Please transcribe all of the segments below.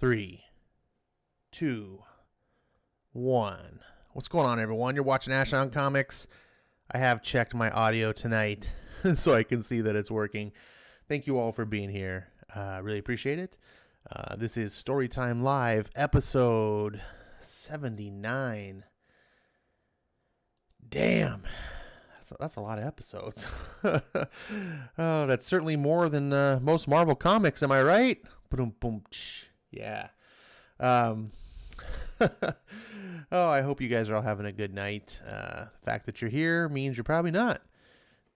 3, 2, 1. What's going on, everyone? You're watching Ash on Comics. I have checked my audio tonight so I can see that it's working. Thank you all for being here. Really appreciate it. This is Storytime Live, episode 79. Damn. That's a lot of episodes. Oh, that's certainly more than most Marvel comics. Am I right? Boom, boom. Yeah. Oh, I hope you guys are all having a good night. The fact that you're here means you're probably not.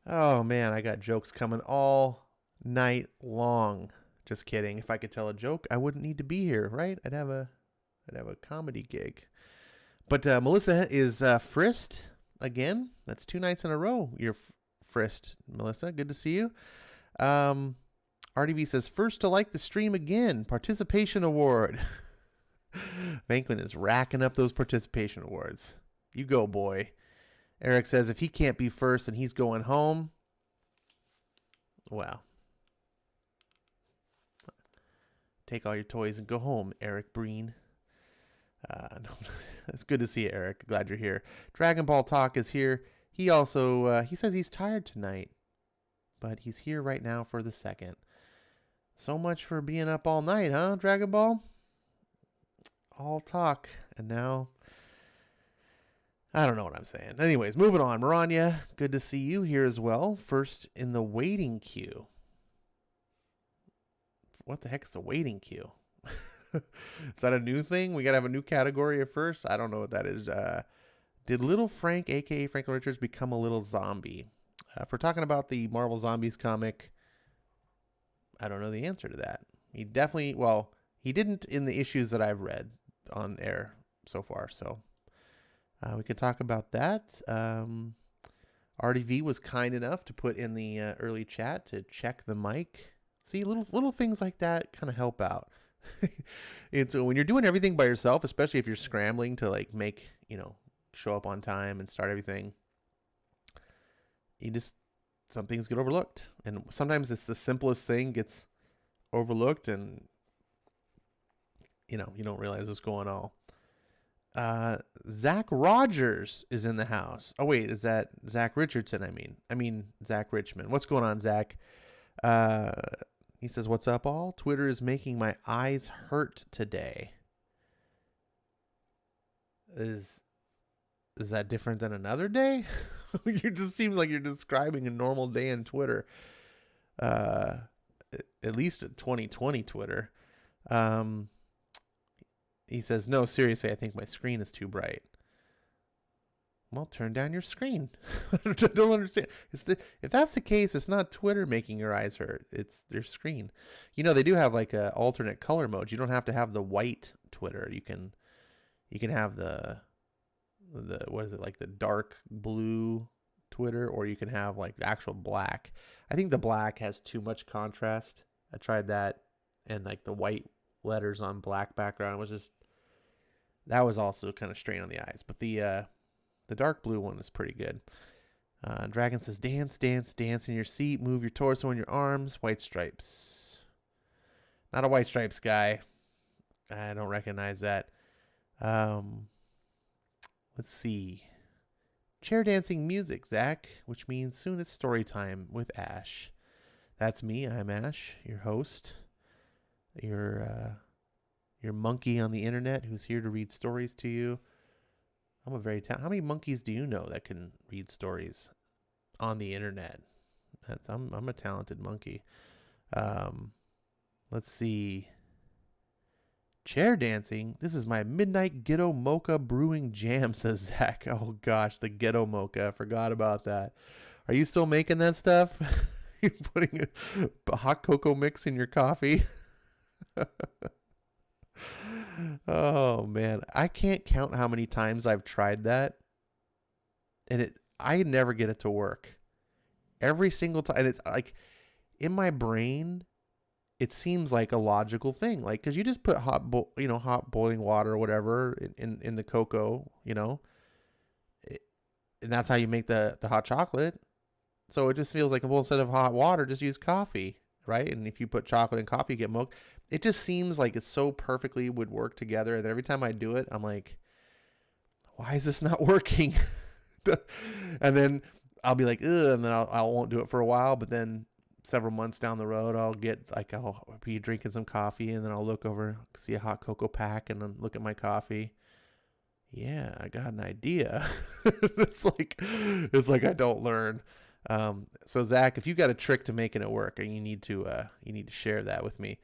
Oh man, I got jokes coming all night long. Just kidding. If I could tell a joke, I wouldn't need to be here, right? I'd have a comedy gig. But Melissa is frisked again. That's 2 nights in a row. You're frisked, Melissa. Good to see you. RDV says, first to like the stream again. Participation award. Bankman is racking up those participation awards. You go, boy. Eric says, if he can't be first and he's going home, well, take all your toys and go home, Eric Breen. No, it's good to see you, Eric. Glad you're here. Dragon Ball Talk is here. He also, he says he's tired tonight, but he's here right now for the second. So much for being up all night, huh, Dragon Ball? All talk, and now I don't know what I'm saying. Anyways, moving on. Maranya, good to see you here as well. First in the waiting queue. What the heck is the waiting queue? Is that a new thing? We gotta have a new category at first. I don't know what that is. Did Little Frank, aka Franklin Richards, become a little zombie? If we're talking about the Marvel Zombies comic, I don't know the answer to that. He definitely, well, he didn't in the issues that I've read on air so far. So we could talk about that. RDV was kind enough to put in the early chat to check the mic. See, little things like that kind of help out. And so when you're doing everything by yourself, especially if you're scrambling to like make, show up on time and start everything, some things get overlooked. And sometimes it's the simplest thing gets overlooked and you don't realize what's going on. Zach Rogers is in the house. Oh wait, is that Zach Richardson? I mean Zach Richmond. What's going on, Zach? He says, what's up all? Twitter is making my eyes hurt today. Is that different than another day? It just seems like you're describing a normal day in Twitter. At least a 2020 Twitter. He says, no, seriously, I think my screen is too bright. Well, turn down your screen. I don't understand. If that's the case, it's not Twitter making your eyes hurt. It's their screen. They do have like a alternate color mode. You don't have to have the white Twitter. You can have the what is it, like the dark blue Twitter, or you can have like the actual black. I think the black has too much contrast. I tried that, and like the white letters on black background that was also kind of strain on the eyes. But the dark blue one is pretty good. Dragon says, dance, dance, dance in your seat. Move your torso and your arms. White stripes. Not a white stripes guy. I don't recognize that. Let's see. Chair dancing music, Zach, which means soon it's story time with Ash. That's me. I'm Ash, your host. Your monkey on the internet who's here to read stories to you. I'm a very how many monkeys do you know that can read stories on the internet? I'm a talented monkey. Let's see. Chair dancing. This is my midnight ghetto mocha brewing jam, says Zach. Oh gosh, the ghetto mocha. I forgot about that. Are you still making that stuff? You're putting a hot cocoa mix in your coffee. Oh man, I can't count how many times I've tried that, and I never get it to work. Every single time, and it's like in my brain, it seems like a logical thing, like because you just put hot boiling water or whatever in the cocoa, and that's how you make the hot chocolate. So it just feels like, well, instead of hot water, just use coffee, right? And if you put chocolate in coffee, you get mocha. it just seems like it so perfectly would work together. And every time I do it, I'm like, why is this not working? And then I'll be like, ugh, and then I won't do it for a while. But then several months down the road, I'll be drinking some coffee, and then I'll look over, see a hot cocoa pack, and then look at my coffee. Yeah, I got an idea. It's like I don't learn. So Zach, if you got a trick to making it work, you need to share that with me.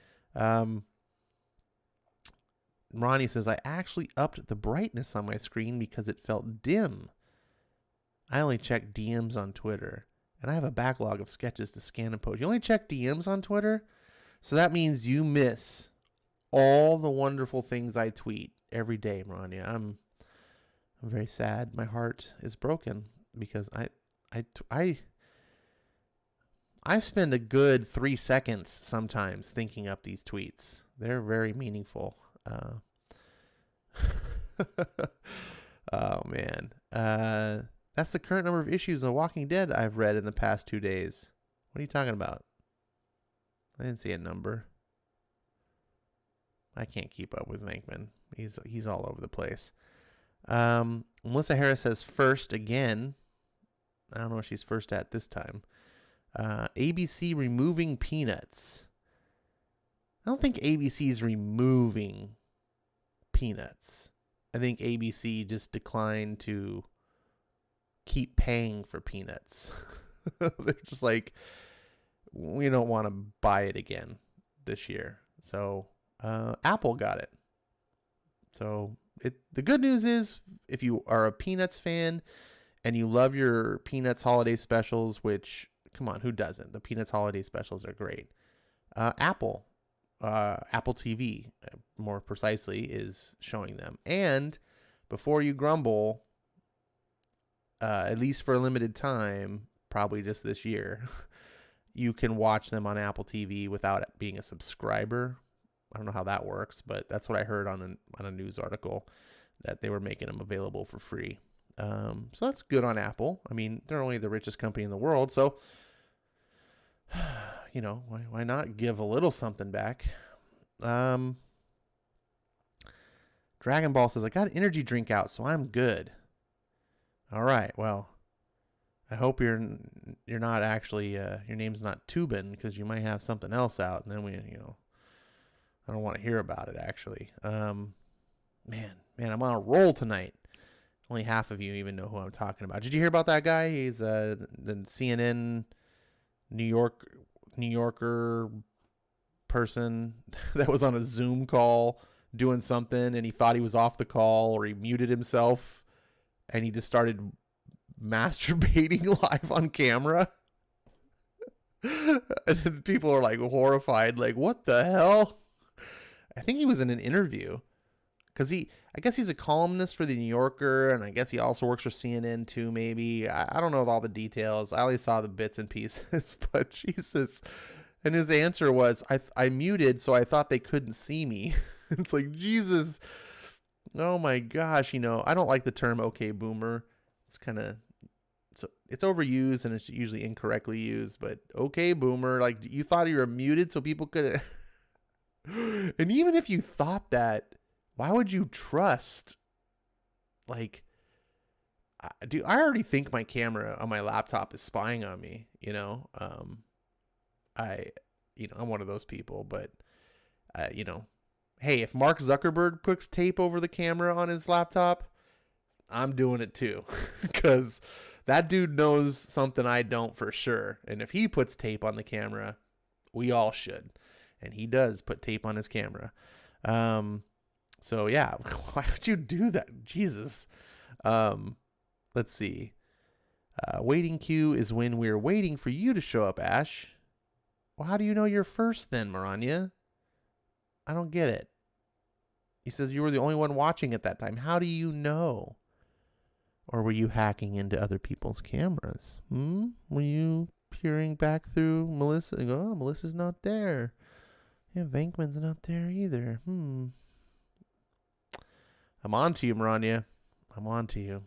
Ronnie says, I actually upped the brightness on my screen because it felt dim. I only check DMs on Twitter, and I have a backlog of sketches to scan and post. You only check DMs on Twitter? So that means you miss all the wonderful things I tweet every day, Ronnie. I'm very sad. My heart is broken because I spend a good 3 seconds sometimes thinking up these tweets. They're very meaningful. Oh man. That's the current number of issues of Walking Dead I've read in the past 2 days. What are you talking about? I didn't see a number. I can't keep up with Venkman. He's all over the place. Melissa Harris says first again. I don't know what she's first at this time. ABC removing Peanuts. I don't think ABC is removing Peanuts. I think ABC just declined to keep paying for Peanuts. They're just like, we don't want to buy it again this year. So Apple got it. So the good news is, if you are a Peanuts fan and you love your Peanuts holiday specials, which, come on, who doesn't? The Peanuts holiday specials are great. Apple TV, more precisely, is showing them. And before you grumble, at least for a limited time, probably just this year, you can watch them on Apple TV without being a subscriber. I don't know how that works, but that's what I heard on a news article, that they were making them available for free. So that's good on Apple. I mean, they're only the richest company in the world, so you know, why not give a little something back? Dragon Ball says, I got an energy drink out, so I'm good. All right, well, I hope you're not actually your name's not Tubin, because you might have something else out, and then I don't want to hear about it, actually. Man, I'm on a roll tonight. Only half of you even know who I'm talking about. Did you hear about that guy? He's the CNN New Yorker person that was on a Zoom call doing something, and he thought he was off the call, or he muted himself, and he just started masturbating live on camera. And people are like horrified, like, what the hell? I think he was in an interview, because I guess he's a columnist for the New Yorker, and I guess he also works for CNN too, maybe. I don't know all the details. I only saw the bits and pieces, but Jesus. And his answer was, I muted, so I thought they couldn't see me. It's like, Jesus. Oh my gosh, I don't like the term okay boomer. It's kind of, it's overused, and it's usually incorrectly used, but okay boomer, like, you thought you were muted so people could. And even if you thought that, why would you trust? Like, I already think my camera on my laptop is spying on me, I'm one of those people, but hey, if Mark Zuckerberg puts tape over the camera on his laptop, I'm doing it too, because that dude knows something I don't for sure. And if he puts tape on the camera, we all should. And he does put tape on his camera. So yeah, why would you do that? Jesus. Let's see. Waiting queue is when we're waiting for you to show up, Ash. Well, how do you know you're first then, Maranya? I don't get it. He says you were the only one watching at that time. How do you know? Or were you hacking into other people's cameras? Were you peering back through Melissa and go, oh, Melissa's not there. Yeah, Venkman's not there either. I'm on to you, Maranya. I'm on to you.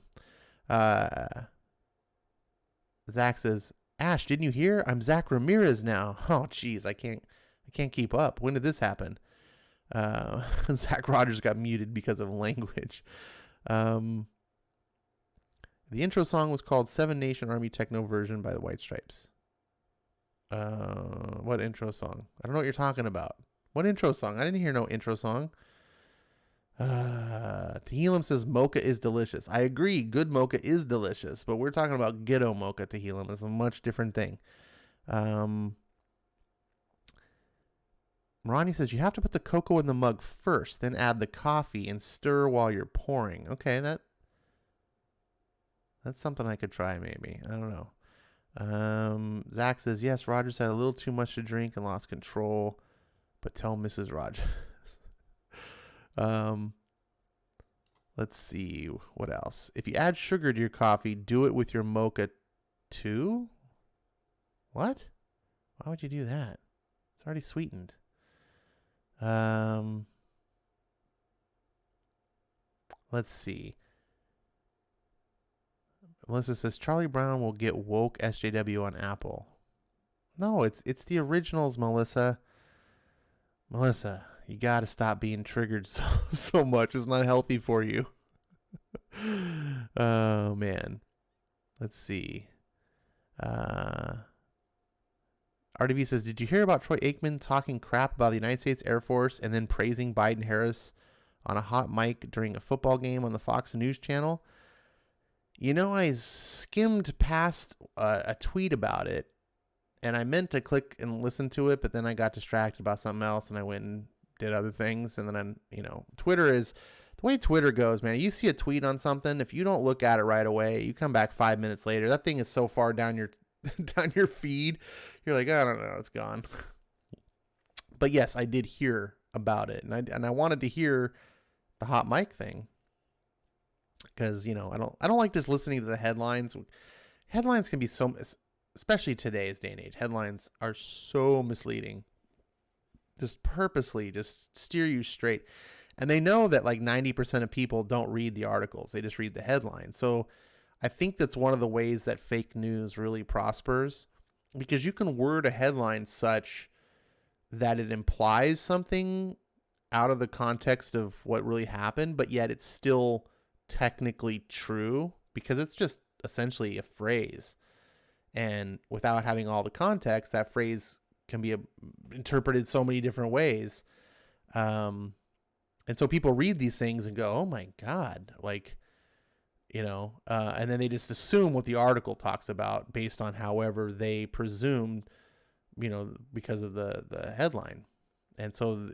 Zach says, Ash, didn't you hear? I'm Zach Ramirez now. Oh, geez, I can't keep up. When did this happen? Zach Rogers got muted because of language. The intro song was called Seven Nation Army Techno Version by the White Stripes. What intro song? I don't know what you're talking about. What intro song? I didn't hear no intro song. Tehillim says mocha is delicious. I agree. Good mocha is delicious, but we're talking about ghetto mocha. Tehillim is a much different thing. Ronnie says you have to put the cocoa in the mug first, then add the coffee and stir while you're pouring. Okay, that's something I could try maybe. I don't know. Zach says yes. Rogers had a little too much to drink and lost control, but tell Mrs. Rogers. Let's see what else. If you add sugar to your coffee, do it with your mocha too. What? Why would you do that? It's already sweetened. Let's see. Melissa says Charlie Brown will get woke SJW on Apple. No, it's the originals, Melissa. Melissa, you got to stop being triggered so much. It's not healthy for you. Oh, man. Let's see. RDV says, did you hear about Troy Aikman talking crap about the United States Air Force and then praising Biden-Harris on a hot mic during a football game on the Fox News channel? You know, I skimmed past a tweet about it, and I meant to click and listen to it, but then I got distracted about something else, and I went and did other things. And then, Twitter is the way Twitter goes, man. You see a tweet on something, if you don't look at it right away, you come back 5 minutes later, that thing is so far down your feed, you're like, I don't know, it's gone. But yes, I did hear about it, and I wanted to hear the hot mic thing because I don't like just listening to the headlines. Headlines can be so, especially today's day and age. Headlines are so misleading. Just purposely just steer you straight. And they know that like 90% of people don't read the articles. They just read the headline. So I think that's one of the ways that fake news really prospers, because you can word a headline such that it implies something out of the context of what really happened, but yet it's still technically true because it's just essentially a phrase. And without having all the context, that phrase can be interpreted so many different ways. And so people read these things and go, oh my God, like, and then they just assume what the article talks about based on however they presumed, because of the headline. And so,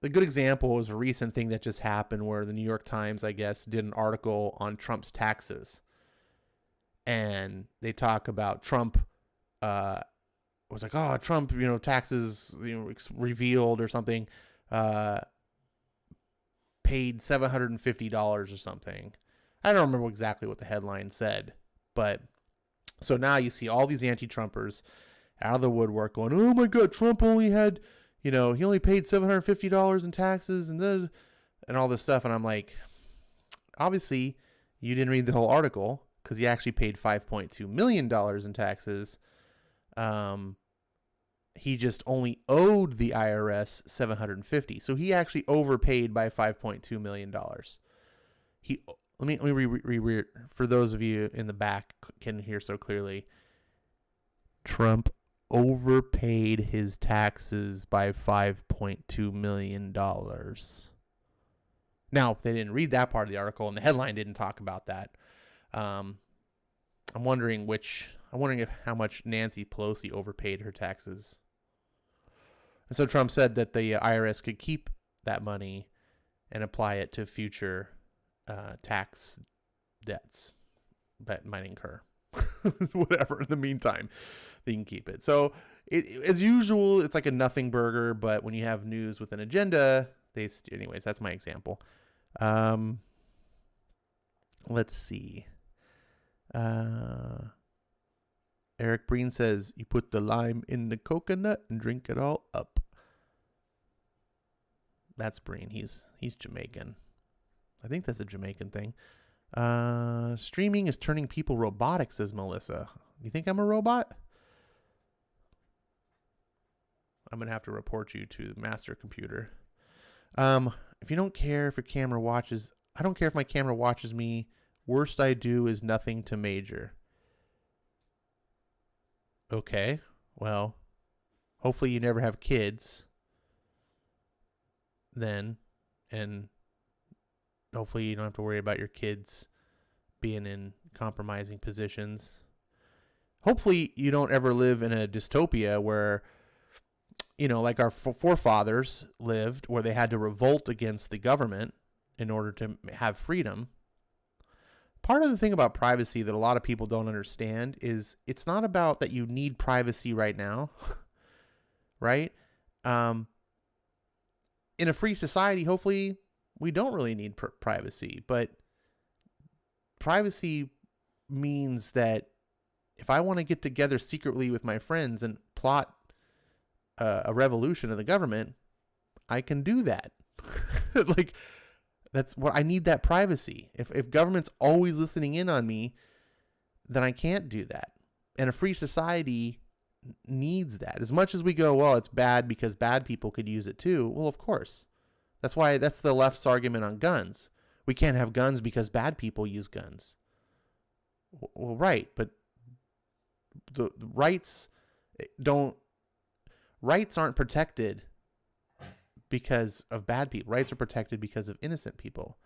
a good example was a recent thing that just happened where the New York Times, I guess, did an article on Trump's taxes. And they talk about Trump, was like, oh, Trump, taxes, revealed or something, paid $750 or something. I don't remember exactly what the headline said, but so now you see all these anti-Trumpers out of the woodwork going, oh my God, Trump only had, he only paid $750 in taxes and all this stuff. And I'm like, obviously you didn't read the whole article because he actually paid $5.2 million in taxes. He just only owed the IRS $750. So he actually overpaid by $5.2 million. Let me read for those of you in the back can hear so clearly. Trump overpaid his taxes by $5.2 million. Now, they didn't read that part of the article, and the headline didn't talk about that. I'm wondering how much Nancy Pelosi overpaid her taxes. And so Trump said that the IRS could keep that money and apply it to future tax debts that might incur. Whatever. In the meantime, they can keep it. So as usual, it's like a nothing burger, but when you have news with an agenda, anyways, that's my example. Let's see. Eric Breen says, you put the lime in the coconut and drink it all up. That's Breen. He's Jamaican. I think that's a Jamaican thing. Streaming is turning people robotic, says Melissa. You think I'm a robot? I'm going to have to report you to the master computer. If you don't care if your camera watches, I don't care if my camera watches me. Worst I do is nothing to major. Okay, well, hopefully you never have kids then, and hopefully you don't have to worry about your kids being in compromising positions. Hopefully you don't ever live in a dystopia where, like our forefathers lived, where they had to revolt against the government in order to have freedom. Part of the thing about privacy that a lot of people don't understand is it's not about that you need privacy right now, right? In a free society, hopefully we don't really need privacy, but privacy means that if I want to get together secretly with my friends and plot a revolution of the government, I can do that. Like, that's what I need, that privacy. If government's always listening in on me, then I can't do that. And a free society needs that. As much as we go, well, it's bad because bad people could use it too. Well, of course. That's the left's argument on guns. We can't have guns because bad people use guns. Well, right, but the rights aren't protected because of bad people. Rights are protected because of innocent people.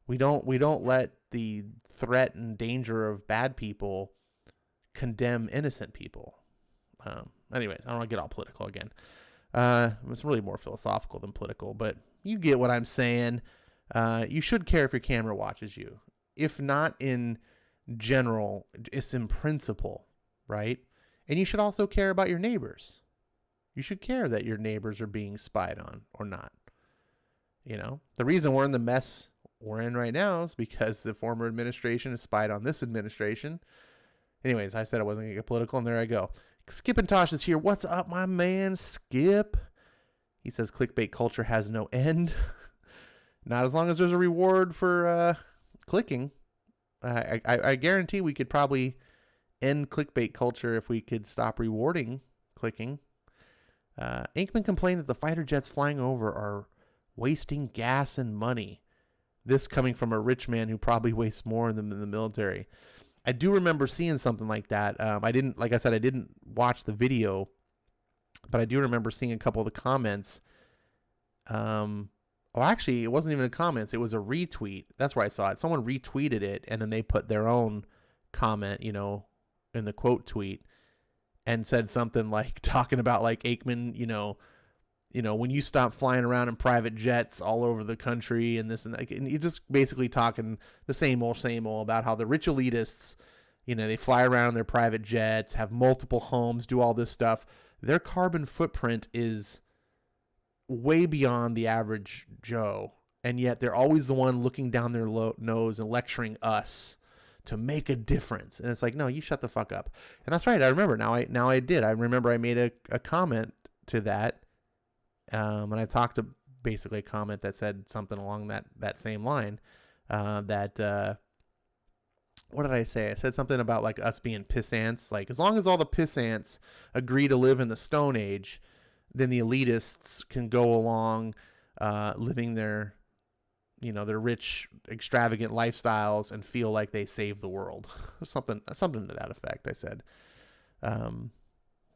We don't let the threat and danger of bad people condemn innocent people. Anyways, I don't want to get all political again. It's really more philosophical than political, but you get what I'm saying. You should care if your camera watches you. If not in general, it's in principle, right? And you should also care about your neighbors. You should care that your neighbors are being spied on or not. The reason we're in the mess we're in right now is because the former administration has spied on this administration. Anyways, I said I wasn't going to get political, and there I go. Skip and Tosh is here. What's up, my man, Skip? He says clickbait culture has no end. Not as long as there's a reward for clicking. I guarantee we could probably end clickbait culture if we could stop rewarding clicking. Inkman complained that the fighter jets flying over are wasting gas and money. This coming from a rich man who probably wastes more than the military. I do remember seeing something like that. I didn't watch the video, but I do remember seeing a couple of the comments. Actually, it wasn't even a comments. It was a retweet. That's where I saw it. Someone retweeted it, and then they put their own comment, in the quote tweet, and said something like talking about like Aikman, when you stop flying around in private jets all over the country and this and that, and you're just basically talking the same old about how the rich elitists, they fly around in their private jets, have multiple homes, do all this stuff. Their carbon footprint is way beyond the average Joe. And yet they're always the one looking down their nose and lecturing us to make a difference. And it's like, no, you shut the fuck up. And that's right. I remember now I did. I remember I made a comment to that. And I talked to basically a comment that said something along that same line. What did I say? I said something about like us being pissants. Like, as long as all the pissants agree to live in the Stone Age, then the elitists can go along living their rich, extravagant lifestyles and feel like they saved the world. something to that effect, I said. And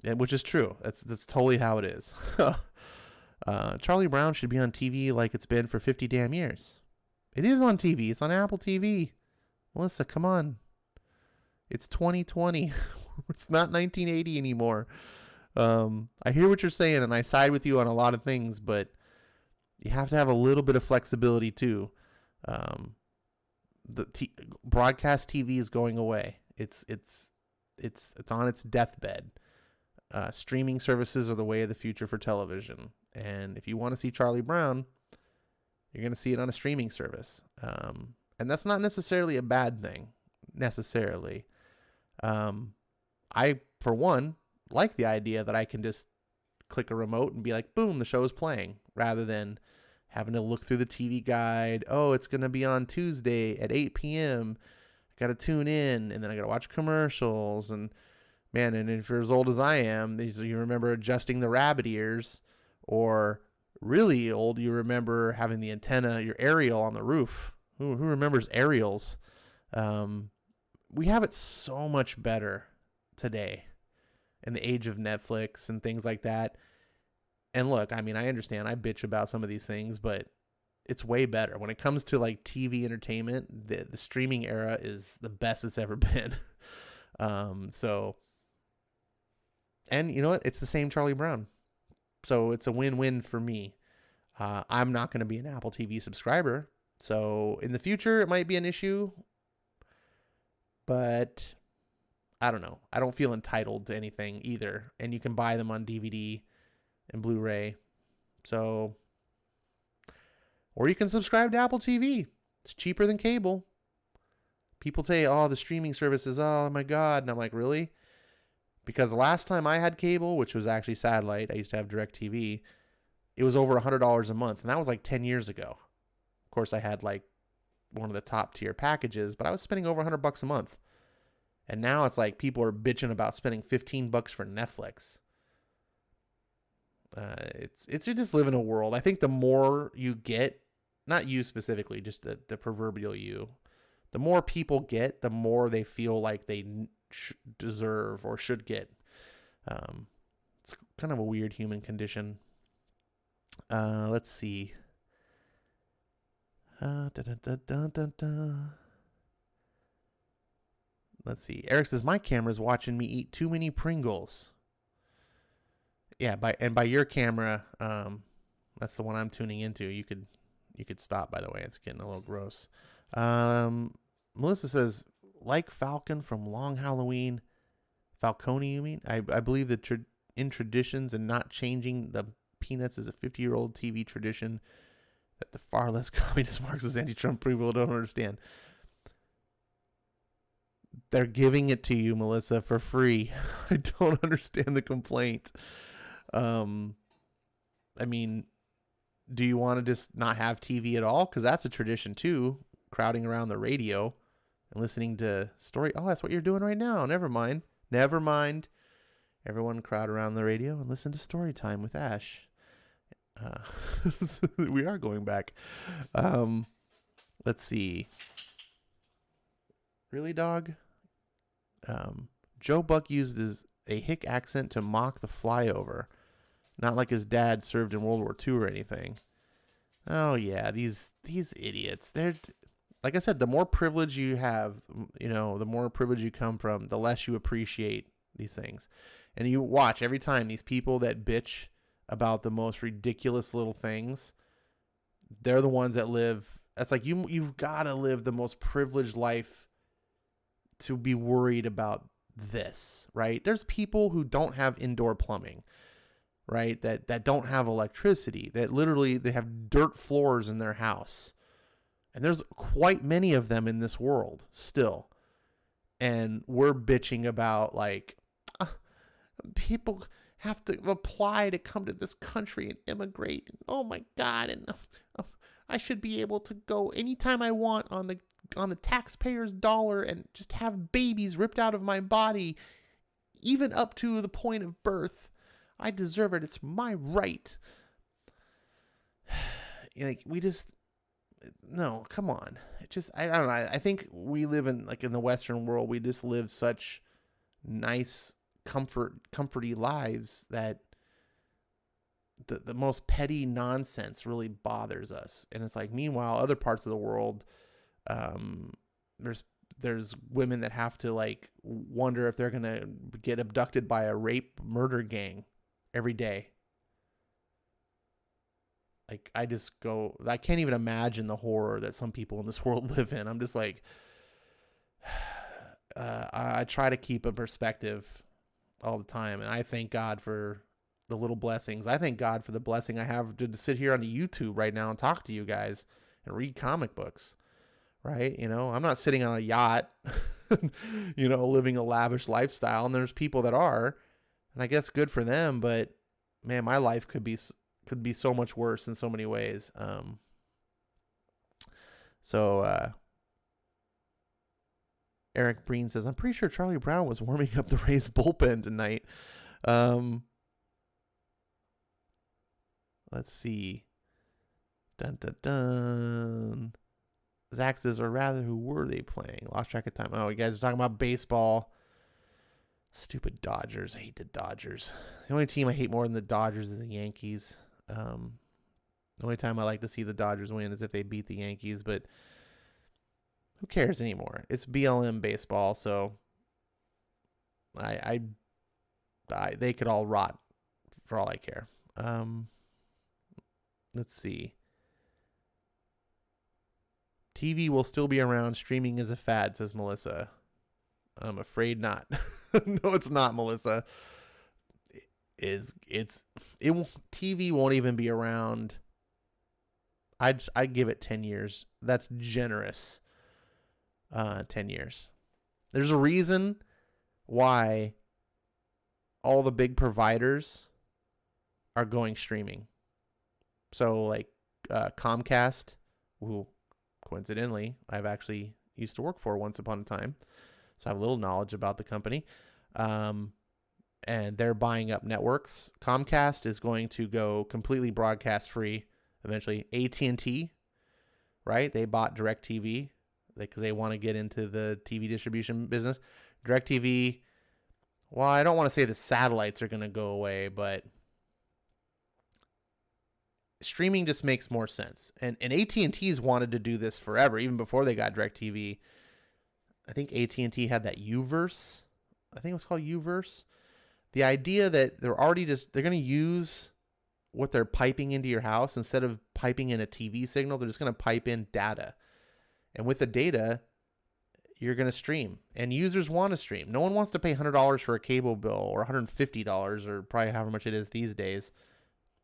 which is true. That's totally how it is. Charlie Brown should be on TV like it's been for 50 damn years. It is on TV. It's on Apple TV. Melissa, come on. It's 2020. It's not 1980 anymore. I hear what you're saying, and I side with you on a lot of things, but you have to have a little bit of flexibility too. Broadcast TV is going away. It's on its deathbed. Streaming services are the way of the future for television. And if you want to see Charlie Brown, you're going to see it on a streaming service. And that's not necessarily a bad thing, necessarily. I, for one, like the idea that I can just click a remote and be like, boom, the show is playing, rather than having to look through the TV guide. Oh, it's going to be on Tuesday at 8 p.m. I got to tune in, and then I got to watch commercials, and Man, and if you're as old as I am, you remember adjusting the rabbit ears, or really old, you remember having the antenna, your aerial on the roof. Who remembers aerials? We have it so much better today in the age of Netflix and things like that. And look, I mean, I understand I bitch about some of these things, but it's way better. When it comes to like TV entertainment, the streaming era is the best it's ever been. So, and you know what? It's the same Charlie Brown. So it's a win-win for me. I'm not going to be an Apple TV subscriber. So in the future, it might be an issue. But I don't know. I don't feel entitled to anything either. And you can buy them on DVD and Blu-ray. So, or you can subscribe to Apple TV. It's cheaper than cable. People say, oh, the streaming services, oh my God. And I'm like, really? Because the last time I had cable, which was actually satellite, I used to have DirecTV, it was over $100 a month. And that was like 10 years ago. Of course, I had like one of the top tier packages, but I was spending over $100 a month. And now it's like people are bitching about spending $15 for Netflix. You just live in a world. I think the more you get, not you specifically, just the proverbial you, the more people get, the more they feel like they deserve or should get. It's kind of a weird human condition. Let's see. Let's see. Eric says, my camera's watching me eat too many Pringles. Yeah, by your camera, that's the one I'm tuning into. You could stop, by the way. It's getting a little gross. Melissa says, like Falcon from Long Halloween. Falcone, you mean? I believe that in traditions and not changing the peanuts is a 50-year-old TV tradition that the far less communist Marxist anti-Trump people don't understand. They're giving it to you, Melissa, for free. I don't understand the complaint. I mean, do you want to just not have TV at all? Because that's a tradition too, crowding around the radio and listening to story. Oh, that's what you're doing right now. Never mind. Everyone crowd around the radio and listen to Story Time with Ash. We are going back. Let's see. Really, dog? Joe Buck used a hick accent to mock the flyover. Not like his dad served in World War II or anything. Oh, yeah, these idiots. They're, like I said, the more privilege you have, the more privilege you come from, the less you appreciate these things. And you watch every time these people that bitch about the most ridiculous little things, they're the ones that live. That's like you've got to live the most privileged life to be worried about this, right? There's people who don't have indoor plumbing, right? That don't have electricity, that literally they have dirt floors in their house. And there's quite many of them in this world still. And we're bitching about like, people have to apply to come to this country and immigrate. Oh my God. And I should be able to go anytime I want on the taxpayer's dollar and just have babies ripped out of my body, even up to the point of birth. I deserve it. It's my right. Like, no, come on. I don't know. I think we live in the Western world. We just live such nice, comforty lives that the most petty nonsense really bothers us. And it's like, meanwhile, other parts of the world, there's women that have to like wonder if they're gonna get abducted by a rape murder gang every day. Like, I can't even imagine the horror that some people in this world live in. I'm just like, I try to keep a perspective all the time, and I thank God for the little blessings. I thank God for the blessing I have to sit here on the YouTube right now and talk to you guys and read comic books, right? I'm not sitting on a yacht, living a lavish lifestyle, and there's people that are, and I guess good for them, but man, my life could be so much worse in so many ways. Eric Breen says, I'm pretty sure Charlie Brown was warming up the Rays bullpen tonight. Let's see. Dun, dun, dun. Zach says, or rather, who were they playing? Lost track of time. Oh, you guys are talking about baseball. Stupid Dodgers. I hate the Dodgers. The only team I hate more than the Dodgers is the Yankees. The only time I like to see the Dodgers win is if they beat the Yankees, but who cares anymore? It's BLM baseball, so they could all rot for all I care. Let's see. TV will still be around. Streaming is a fad, says Melissa. I'm afraid not. No, it's not, Melissa. TV won't even be around. I'd give it 10 years. That's generous. 10 years. There's a reason why all the big providers are going streaming. So like Comcast, who coincidentally I've actually used to work for once upon a time, so I have a little knowledge about the company. And they're buying up networks. Comcast is going to go completely broadcast free eventually. AT&T, right? They bought DirecTV because they want to get into the TV distribution business. DirecTV, well, I don't want to say the satellites are going to go away, but streaming just makes more sense. And AT&T's wanted to do this forever, even before they got DirecTV. I think AT&T had that Uverse. I think it was called Uverse. The idea that they're going to use what they're piping into your house instead of piping in a TV signal. They're just going to pipe in data. And with the data, you're going to stream. And users want to stream. No one wants to pay $100 for a cable bill or $150 or probably however much it is these days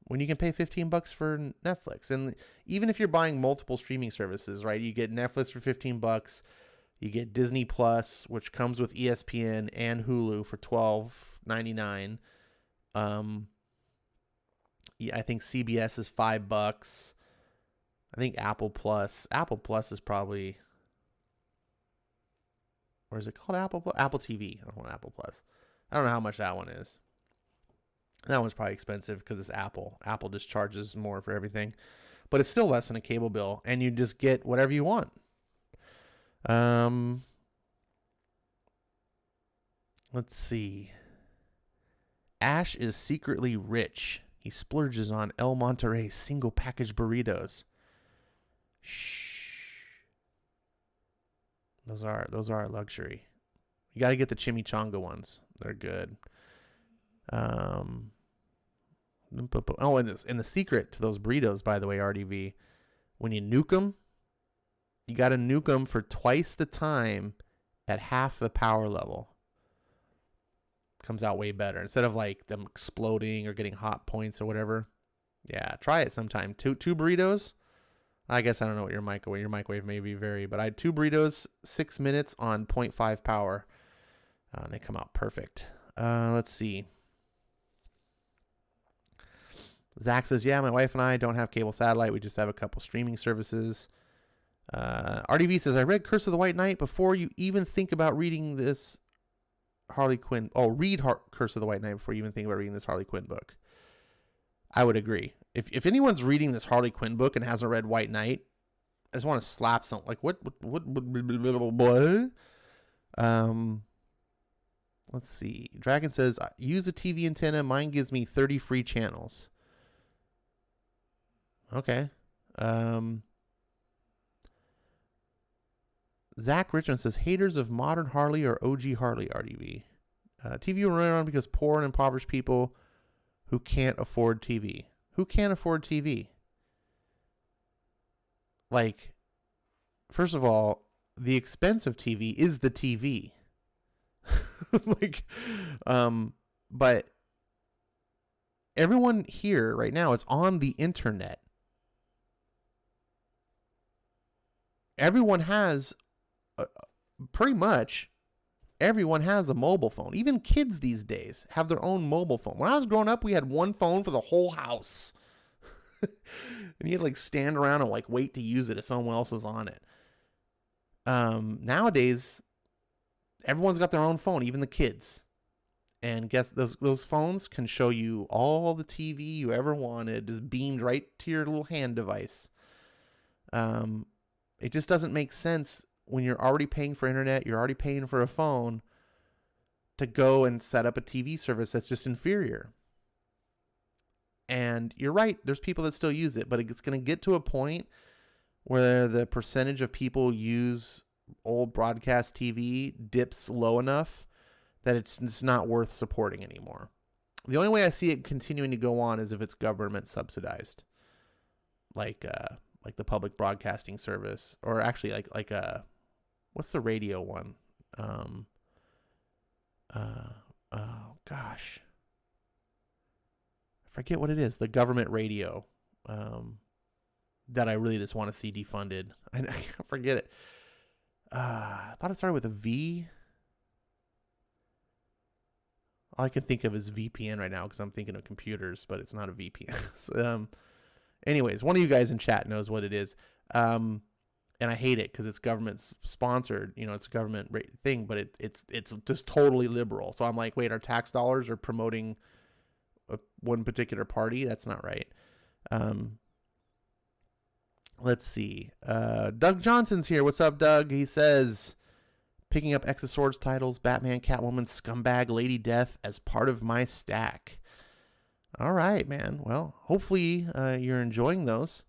when you can pay $15 for Netflix. And even if you're buying multiple streaming services, right? You get Netflix for $15. You get Disney Plus, which comes with ESPN and Hulu for $12.99. I think CBS is $5. I think Apple Plus is probably, or is it called Apple TV? I don't want Apple Plus. I don't know how much that one is. That one's probably expensive because it's Apple. Apple just charges more for everything, but it's still less than a cable bill, and you just get whatever you want. Let's see. Ash is secretly rich. He splurges on El Monterey single package burritos. Shh. Those are a luxury. You got to get the chimichanga ones. They're good. And the secret to those burritos, by the way, RDV, when you nuke them, you got to nuke them for twice the time at half the power level. Comes out way better. Instead of like them exploding or getting hot points or whatever. Yeah, try it sometime. Two burritos. I guess I don't know what your microwave may be vary, but I had 2 burritos, 6 minutes on 0.5 power. And they come out perfect. Let's see. Zach says, yeah, my wife and I don't have cable satellite. We just have a couple streaming services. RDV says, I read Curse of the White Knight before you even think about reading this Harley Quinn. Oh, read Curse of the White Knight before you even think about reading this Harley Quinn book. I would agree. If anyone's reading this Harley Quinn book and hasn't read White Knight, I just want to slap something. Like, what? Let's see. Dragon says, use a TV antenna. Mine gives me 30 free channels. Okay. Zach Richmond says, haters of modern Harley or OG Harley, RDV. TV will run around because poor and impoverished people who can't afford TV. Who can't afford TV? Like, first of all, the expense of TV is the TV. But everyone here right now is on the internet. Everyone has, pretty much, everyone has a mobile phone. Even kids these days have their own mobile phone. When I was growing up, we had one phone for the whole house. And you had to like stand around and like wait to use it if someone else is on it. Nowadays, everyone's got their own phone, even the kids. And guess those phones can show you all the TV you ever wanted, just beamed right to your little hand device. It just doesn't make sense when you're already paying for internet, you're already paying for a phone, to go and set up a TV service that's just inferior. And you're right, there's people that still use it, but it's going to get to a point where the percentage of people use old broadcast TV dips low enough that it's not worth supporting anymore. The only way I see it continuing to go on is if it's government subsidized, like the public broadcasting service, or actually like what's the radio one? Oh gosh, I forget what it is. The government radio that I really just want to see defunded. I can't forget it. I thought it started with a V. All I can think of is VPN right now because I'm thinking of computers, but it's not a VPN. So, anyways, one of you guys in chat knows what it is. And I hate it because it's government sponsored. You know, it's a government thing, but it's just totally liberal. So I'm like, wait, our tax dollars are promoting one particular party? That's not right. Let's see. Doug Johnson's here. What's up, Doug? He says, picking up X of Swords titles, Batman, Catwoman, Scumbag, Lady Death as part of my stack. All right, man. Well, hopefully you're enjoying those.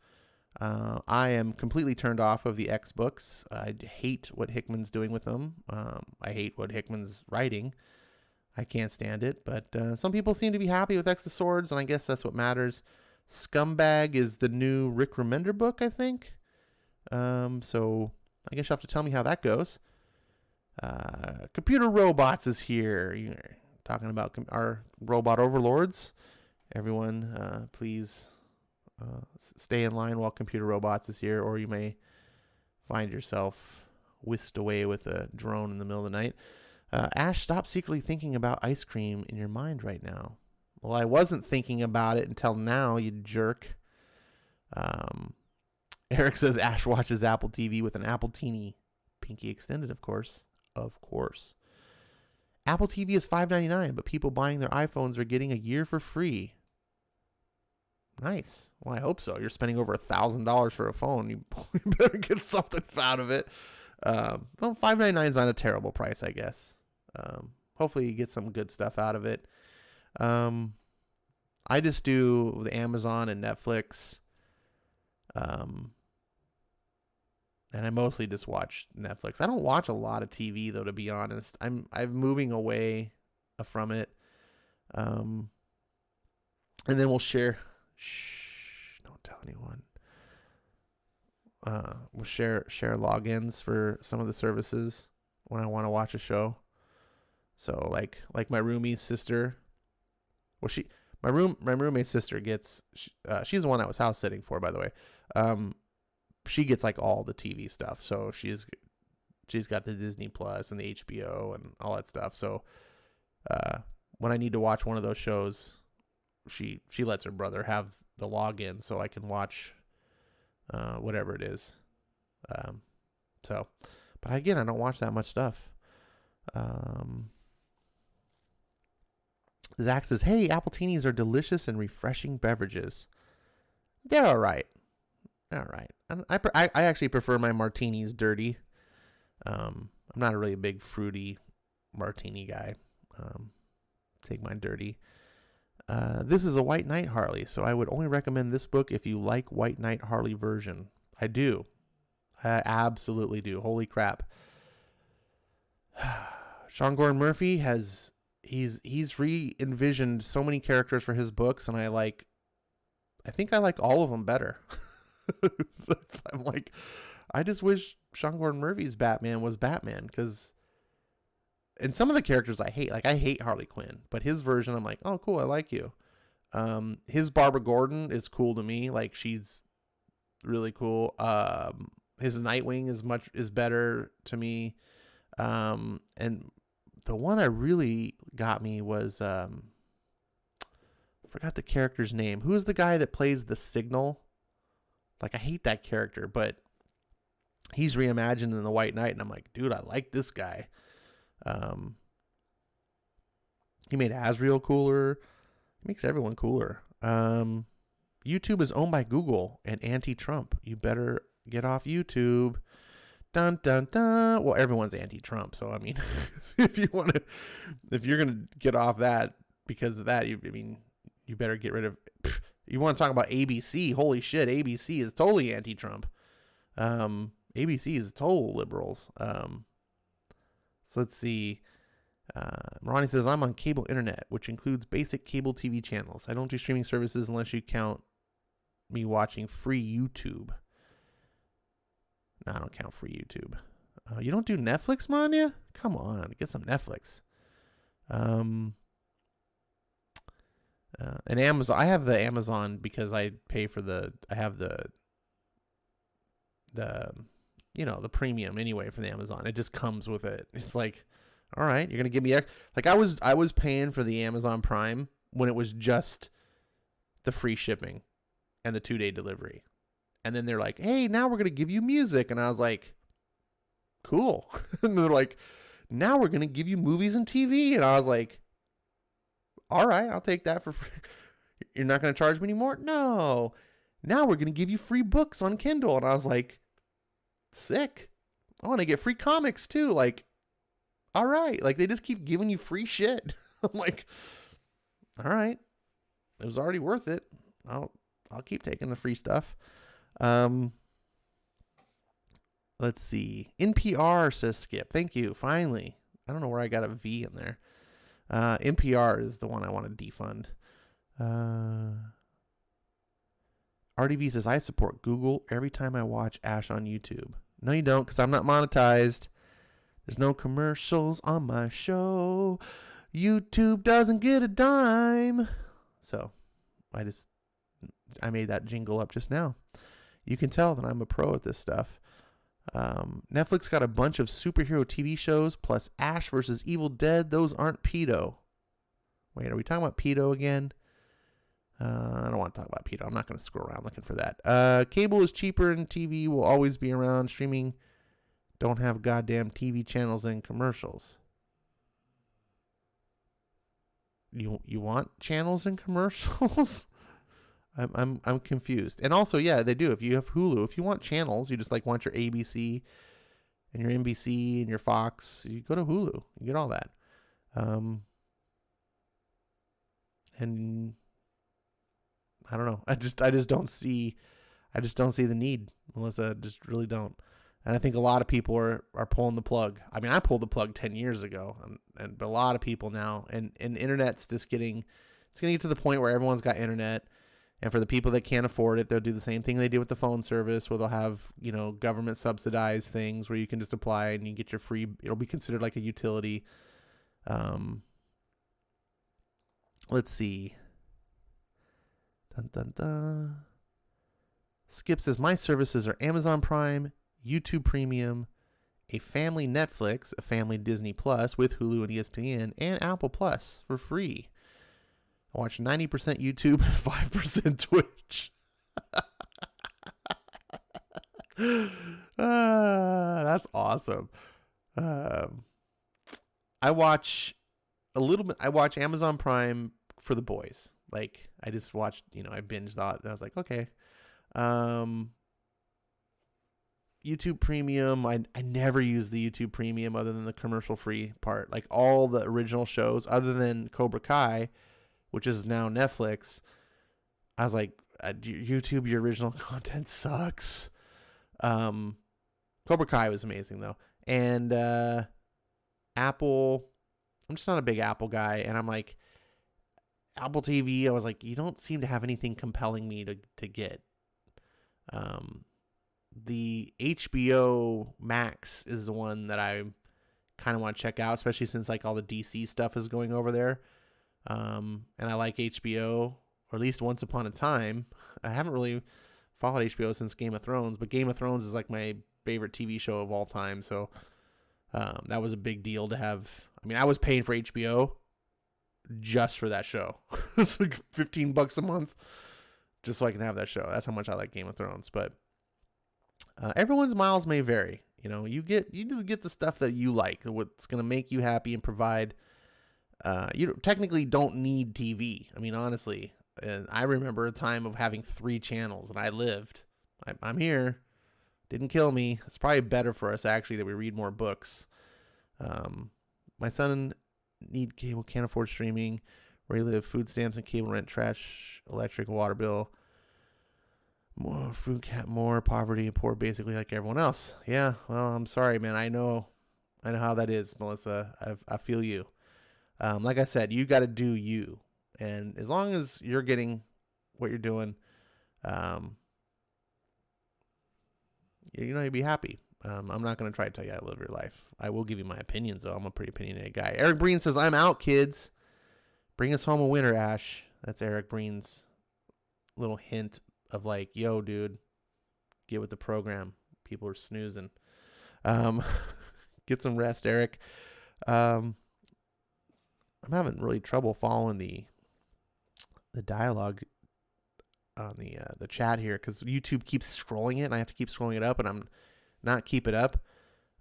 I am completely turned off of the X books. I hate what Hickman's doing with them. I hate what Hickman's writing. I can't stand it. But some people seem to be happy with X of Swords, and I guess that's what matters. Scumbag is the new Rick Remender book, I think. So I guess you'll have to tell me how that goes. Computer Robots is here. You're talking about our robot overlords. Everyone, please stay in line while Computer Robots is here, or you may find yourself whisked away with a drone in the middle of the night. Ash, stop secretly thinking about ice cream in your mind right now. Well, I wasn't thinking about it until now, you jerk. Eric says Ash watches Apple TV with an Apple Teeny. Pinky extended, of course. Of course. Apple TV is $5.99, but people buying their iPhones are getting a year for free. Nice. Well, I hope so. You're spending over $1,000 for a phone. You better get something out of it. Well, $5.99 is not a terrible price, I guess. Hopefully you get some good stuff out of it. I just do the Amazon and Netflix. And I mostly just watch Netflix. I don't watch a lot of TV though, to be honest. I'm moving away from it. And then we'll share. Shh, don't tell anyone. We'll share logins for some of the services when I want to watch a show. So like my roomie's sister. Well, my roommate's sister gets. She's the one I was house sitting for, by the way. She gets like all the TV stuff. So she's got the Disney Plus and the HBO and all that stuff. So when I need to watch one of those shows, she lets her brother have the login so I can watch whatever it is. But again, I don't watch that much stuff. Zach says, hey, Apple Teenies are delicious and refreshing beverages. They're all right. All right. I actually prefer my martinis dirty. I'm not really a big fruity martini guy. Take mine dirty. This is a White Knight Harley, so I would only recommend this book if you like White Knight Harley version. I do. I absolutely do. Holy crap. Sean Gordon Murphy he's re-envisioned so many characters for his books, and I think I like all of them better. I'm like, I just wish Sean Gordon Murphy's Batman was Batman, because and some of the characters I hate, like I hate Harley Quinn, but his version I'm like, oh cool, I like you. His Barbara Gordon is cool to me, like she's really cool. His Nightwing is better to me. And the one that really got me was I forgot the character's name. Who's the guy that plays the Signal? Like I hate that character, but he's reimagined in the White Knight, and I'm like, dude, I like this guy. Um, he made Asriel cooler. He makes everyone cooler. YouTube is owned by Google and anti-Trump. You better get off YouTube. Dun dun dun. Well, everyone's anti-Trump, so I mean, if you're gonna get off that because of that, you better get rid of. You want to talk about ABC? Holy shit, ABC is totally anti-Trump. ABC is total liberals. So let's see. Ronnie says, I'm on cable internet, which includes basic cable TV channels. I don't do streaming services unless you count me watching free YouTube. No, I don't count free YouTube. You don't do Netflix, Manya? Come on, get some Netflix. And Amazon. I have the Amazon because I pay for I have the premium anyway for the Amazon. It just comes with it. It's like, all right, you're gonna give me like I was paying for the Amazon Prime when it was just the free shipping and the 2-day delivery, and then they're like, hey, now we're gonna give you music, and I was like, cool. And they're like, now we're gonna give you movies and TV, and I was like, all right, I'll take that for free. You're not gonna charge me anymore? No. Now we're gonna give you free books on Kindle, and I was like, sick. I want to get free comics too. Like, all right. Like, they just keep giving you free shit. I'm like, all right. It was already worth it. I'll keep taking the free stuff. Let's see. NPR, says Skip. Thank you. Finally. I don't know where I got a V in there. NPR is the one I want to defund. RDV says, I support Google every time I watch Ash on YouTube. No, you don't, because I'm not monetized. There's no commercials on my show. YouTube doesn't get a dime. So I made that jingle up just now. You can tell that I'm a pro at this stuff. Netflix got a bunch of superhero TV shows, plus Ash versus Evil Dead. Those aren't pedo. Wait, are we talking about pedo again? I don't want to talk about pedo. I'm not going to scroll around looking for that. Cable is cheaper and TV will always be around. Streaming don't have goddamn TV channels and commercials. You want channels and commercials? I'm confused. And also, yeah, they do. If you have Hulu, if you want channels, you just like want your ABC and your NBC and your Fox, you go to Hulu. You get all that. And I don't know. I just don't see the need, Melissa. I just really don't. And I think a lot of people are pulling the plug. I mean, I pulled the plug 10 years ago, but a lot of people now, and internet's just getting to the point where everyone's got internet. And for the people that can't afford it, they'll do the same thing they did with the phone service, where they'll have, government subsidized things where you can just apply and you get your free, it'll be considered like a utility. Let's see. Dun, dun, dun. Skip says, my services are Amazon Prime, YouTube Premium, a family Netflix, a family Disney Plus with Hulu and ESPN, and Apple Plus for free. I watch 90% YouTube and 5% Twitch. That's awesome. I watch a little bit. I watch Amazon Prime for the boys. Like, I just watched, I binged that. I was like, okay. YouTube Premium. I never use the YouTube Premium other than the commercial free part. Like, all the original shows other than Cobra Kai, which is now Netflix, I was like, YouTube, your original content sucks. Cobra Kai was amazing, though. And Apple, I'm just not a big Apple guy. And I'm like, Apple TV, I was like, you don't seem to have anything compelling me to get. The HBO Max is the one that I kind of want to check out, especially since like all the DC stuff is going over there. And I like HBO, or at least Once Upon a Time. I haven't really followed HBO since Game of Thrones, but Game of Thrones is like my favorite TV show of all time. So that was a big deal to have. I mean, I was paying for HBO just for that show. It's like $15 a month just so I can have that show. That's how much I like Game of Thrones. But everyone's miles may vary. You just get the stuff that you like, what's going to make you happy and provide. You technically don't need TV. I mean, honestly, and I remember a time of having 3 channels, and I lived. I'm here. Didn't kill me. It's probably better for us, actually, that we read more books. My son need cable, can't afford streaming. Where he live, food stamps and cable, rent, trash, electric, water bill. More food, more poverty, and poor, basically like everyone else. Yeah, well, I'm sorry, man. I know how that is, Melissa. I feel you. Like I said, you got to do you, and as long as you're getting what you're doing, you'd be happy. I'm not going to try to tell you how to live your life. I will give you my opinions, though. I'm a pretty opinionated guy. Eric Breen says, I'm out, kids. Bring us home a winner, Ash. That's Eric Breen's little hint of like, yo, dude, get with the program. People are snoozing. Get some rest, Eric. I'm having really trouble following the dialogue on the chat here because YouTube keeps scrolling it, and I have to keep scrolling it up, and I'm not keep it up.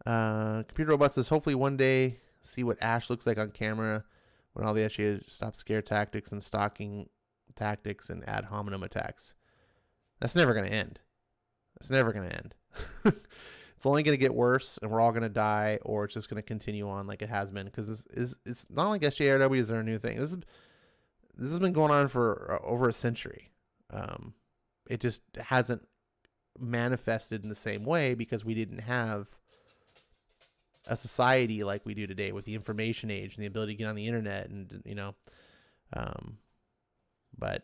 Computer Robot says, hopefully one day see what Ash looks like on camera when all the issue is stop scare tactics and stalking tactics and ad hominem attacks. That's never going to end. It's never going to end. It's only going to get worse, and we're all going to die, or it's just going to continue on like it has been. Because it's not like SJRW is a new thing. This has been going on for over a century. It just hasn't manifested in the same way because we didn't have a society like we do today with the information age and the ability to get on the internet and but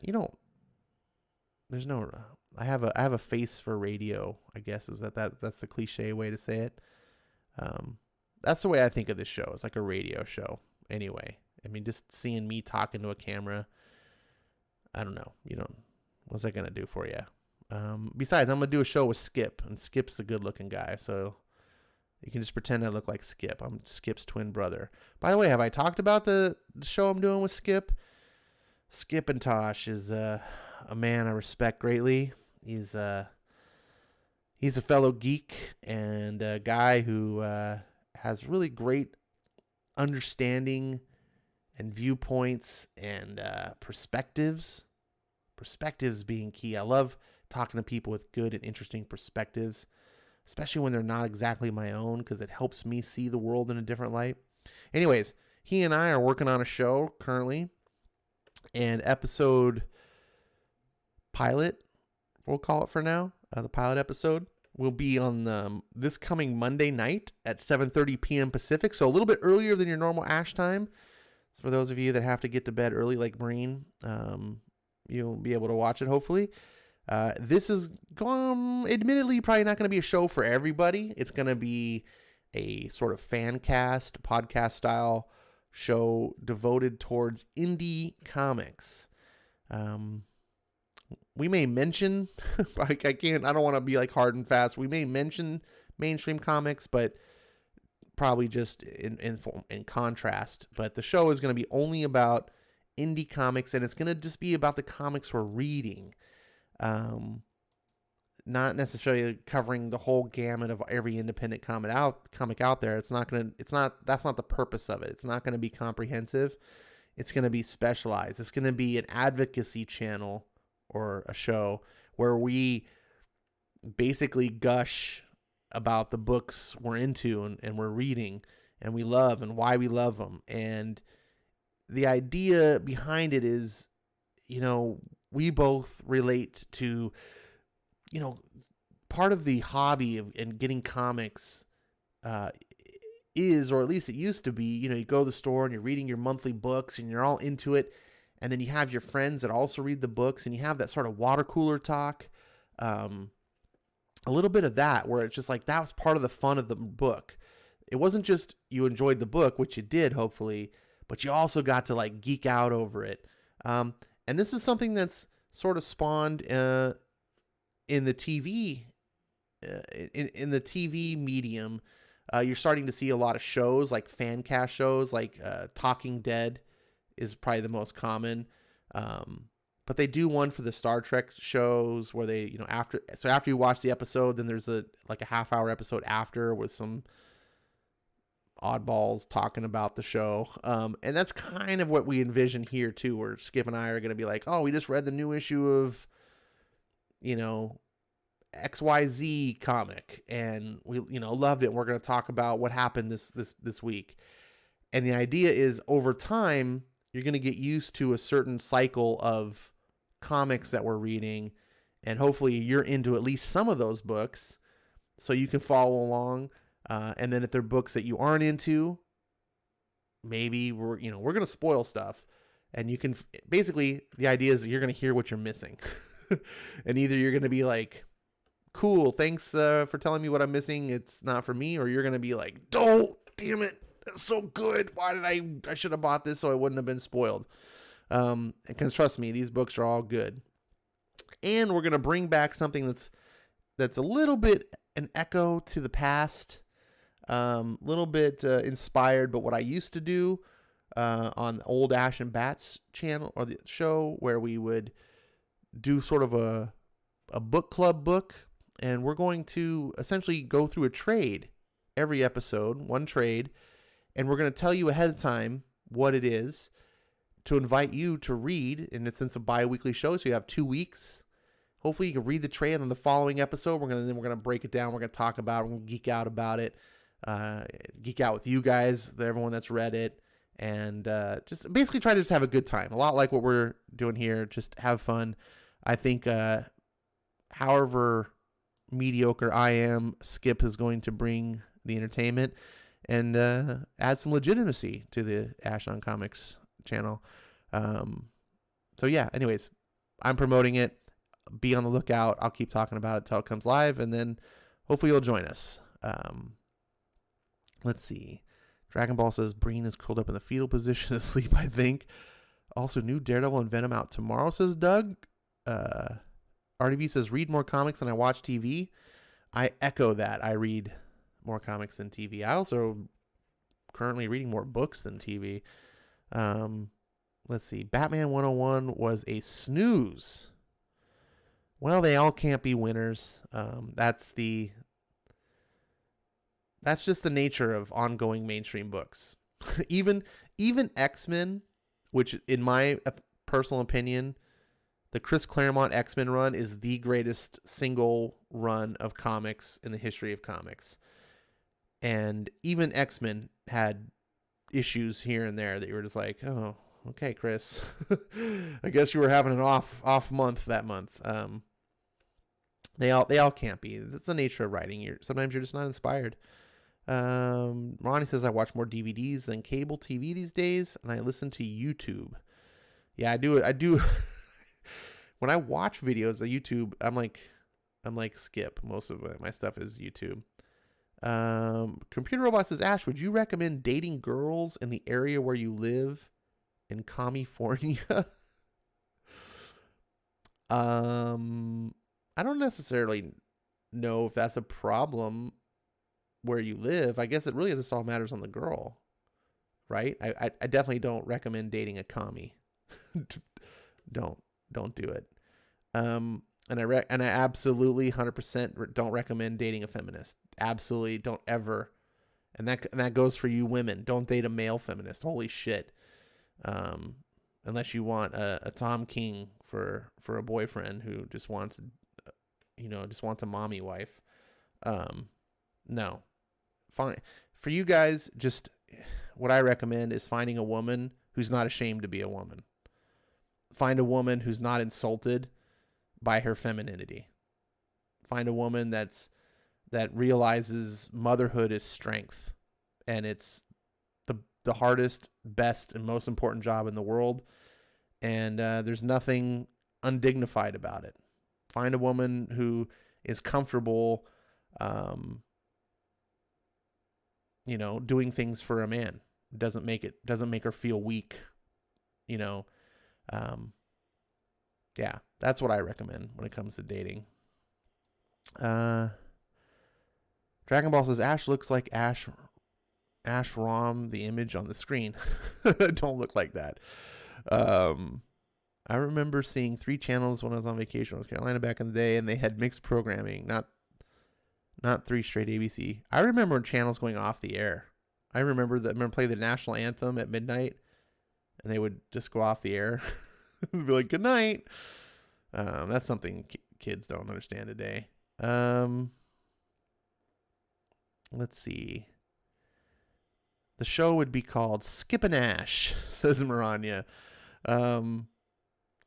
there's no I have a face for radio, I guess that's the cliche way to say it. That's the way I think of this show. It's like a radio show anyway. I mean, just seeing me talking to a camera, I don't know, what's that gonna do for you? Besides, I'm gonna do a show with Skip, and Skip's a good looking guy, so you can just pretend I look like Skip. I'm Skip's twin brother. By the way, have I talked about the show I'm doing with Skip? Skip and Tosh is a man I respect greatly. He's a fellow geek and a guy who has really great understanding and viewpoints and perspectives. Perspectives being key. I love talking to people with good and interesting perspectives, especially when they're not exactly my own, because it helps me see the world in a different light. Anyways, he and I are working on a show currently, and episode pilot, we'll call it for now, the pilot episode, will be on this coming Monday night at 7:30 p.m. Pacific, so a little bit earlier than your normal Ash time. For those of you that have to get to bed early like Marine, you'll be able to watch it, hopefully. This is admittedly probably not going to be a show for everybody. It's going to be a sort of fan cast, podcast style show devoted towards indie comics. We may mention, I don't want to be like hard and fast. We may mention mainstream comics, but probably just in contrast. But the show is going to be only about indie comics, and it's going to just be about the comics we're reading. Not necessarily covering the whole gamut of every independent comic out there. That's not the purpose of it. It's not going to be comprehensive. It's going to be specialized. It's going to be an advocacy channel or a show where we basically gush about the books we're into and we're reading and we love and why we love them. And the idea behind it is, we both relate to, part of the hobby and getting comics is, or at least it used to be, you go to the store and you're reading your monthly books and you're all into it. And then you have your friends that also read the books and you have that sort of water cooler talk. A little bit of that where it's just like, that was part of the fun of the book. It wasn't just you enjoyed the book, which you did, hopefully, but you also got to like geek out over it. And this is something that's sort of spawned in the TV, in the TV medium. You're starting to see a lot of shows like fan cast shows, like Talking Dead is probably the most common. but they do one for the Star Trek shows where they, after you watch the episode, then there's a half-hour episode after with some oddballs talking about the show. And that's kind of what we envision here too, where Skip and I are going to be like, oh, we just read the new issue of, XYZ comic and we, loved it. And we're going to talk about what happened this week. And the idea is over time, you're going to get used to a certain cycle of comics that we're reading. And hopefully you're into at least some of those books so you can follow along. And then if there are books that you aren't into, maybe we're going to spoil stuff, and you can basically, the idea is that you're going to hear what you're missing. And either you're going to be like, cool, thanks for telling me what I'm missing, it's not for me, or you're going to be like, oh, damn it, that's so good. Why did I should have bought this so I wouldn't have been spoiled. Because trust me, these books are all good. And we're going to bring back something that's a little bit an echo to the past. Little bit inspired, but what I used to do on the old Ash and Bats channel or the show, where we would do sort of a book club book, and we're going to essentially go through a trade every episode, one trade, and we're going to tell you ahead of time what it is to invite you to read, and it's a bi-weekly show, so you have 2 weeks. Hopefully you can read the trade on the following episode. We're gonna break it down. We're gonna talk about it. We're gonna geek out about it. Geek out with you guys, everyone that's read it, and just basically try to just have a good time. A lot like what we're doing here. Just have fun. I think however mediocre I am, Skip is going to bring the entertainment and add some legitimacy to the Ash on Comics channel. So yeah, anyways, I'm promoting it. Be on the lookout. I'll keep talking about it till it comes live, and then hopefully you'll join us. Let's see. Dragon Ball says Breen is curled up in the fetal position asleep, I think. Also, new Daredevil and Venom out tomorrow, says Doug. RDV says, read more comics than I watch TV. I echo that. I read more comics than TV. I also currently reading more books than TV. Let's see. Batman 101 was a snooze. Well, they all can't be winners. That's just the nature of ongoing mainstream books. even X-Men, which in my personal opinion, the Chris Claremont X-Men run is the greatest single run of comics in the history of comics. And even X-Men had issues here and there that you were just like, oh, okay, Chris. I guess you were having an off month that month. They all can't be. That's the nature of writing. Sometimes you're just not inspired. Ronnie says, I watch more DVDs than cable TV these days, and I listen to YouTube. Yeah, I do. When I watch videos on YouTube, I'm like Skip. Most of my stuff is YouTube. Computer Robot says, Ash, would you recommend dating girls in the area where you live in California? I don't necessarily know if that's a problem where you live. I guess it really just all matters on the girl, right? I definitely don't recommend dating a commie. Don't do it. And I absolutely 100% don't recommend dating a feminist. Absolutely don't ever. And that goes for you women. Don't date a male feminist. Holy shit. Unless you want a Tom King for a boyfriend who just wants a mommy wife. No. Fine. For you guys, just what I recommend is finding a woman who's not ashamed to be a woman. Find a woman who's not insulted by her femininity. Find a woman that realizes motherhood is strength, and it's the hardest, best, and most important job in the world, and there's nothing undignified about it. Find a woman who is comfortable doing things for a man. Doesn't make her feel weak, yeah, that's what I recommend when it comes to dating. Dragon Ball says, Ash looks like Ash Rom, the image on the screen. Don't look like that. I remember seeing 3 channels when I was on vacation in North Carolina back in the day, and they had mixed programming, not 3 straight ABC. I remember channels going off the air. I remember playing the national anthem at midnight, and they would just go off the air. Be like, good night. That's something kids don't understand today. Let's see. The show would be called Skip and Ash, says Maranya.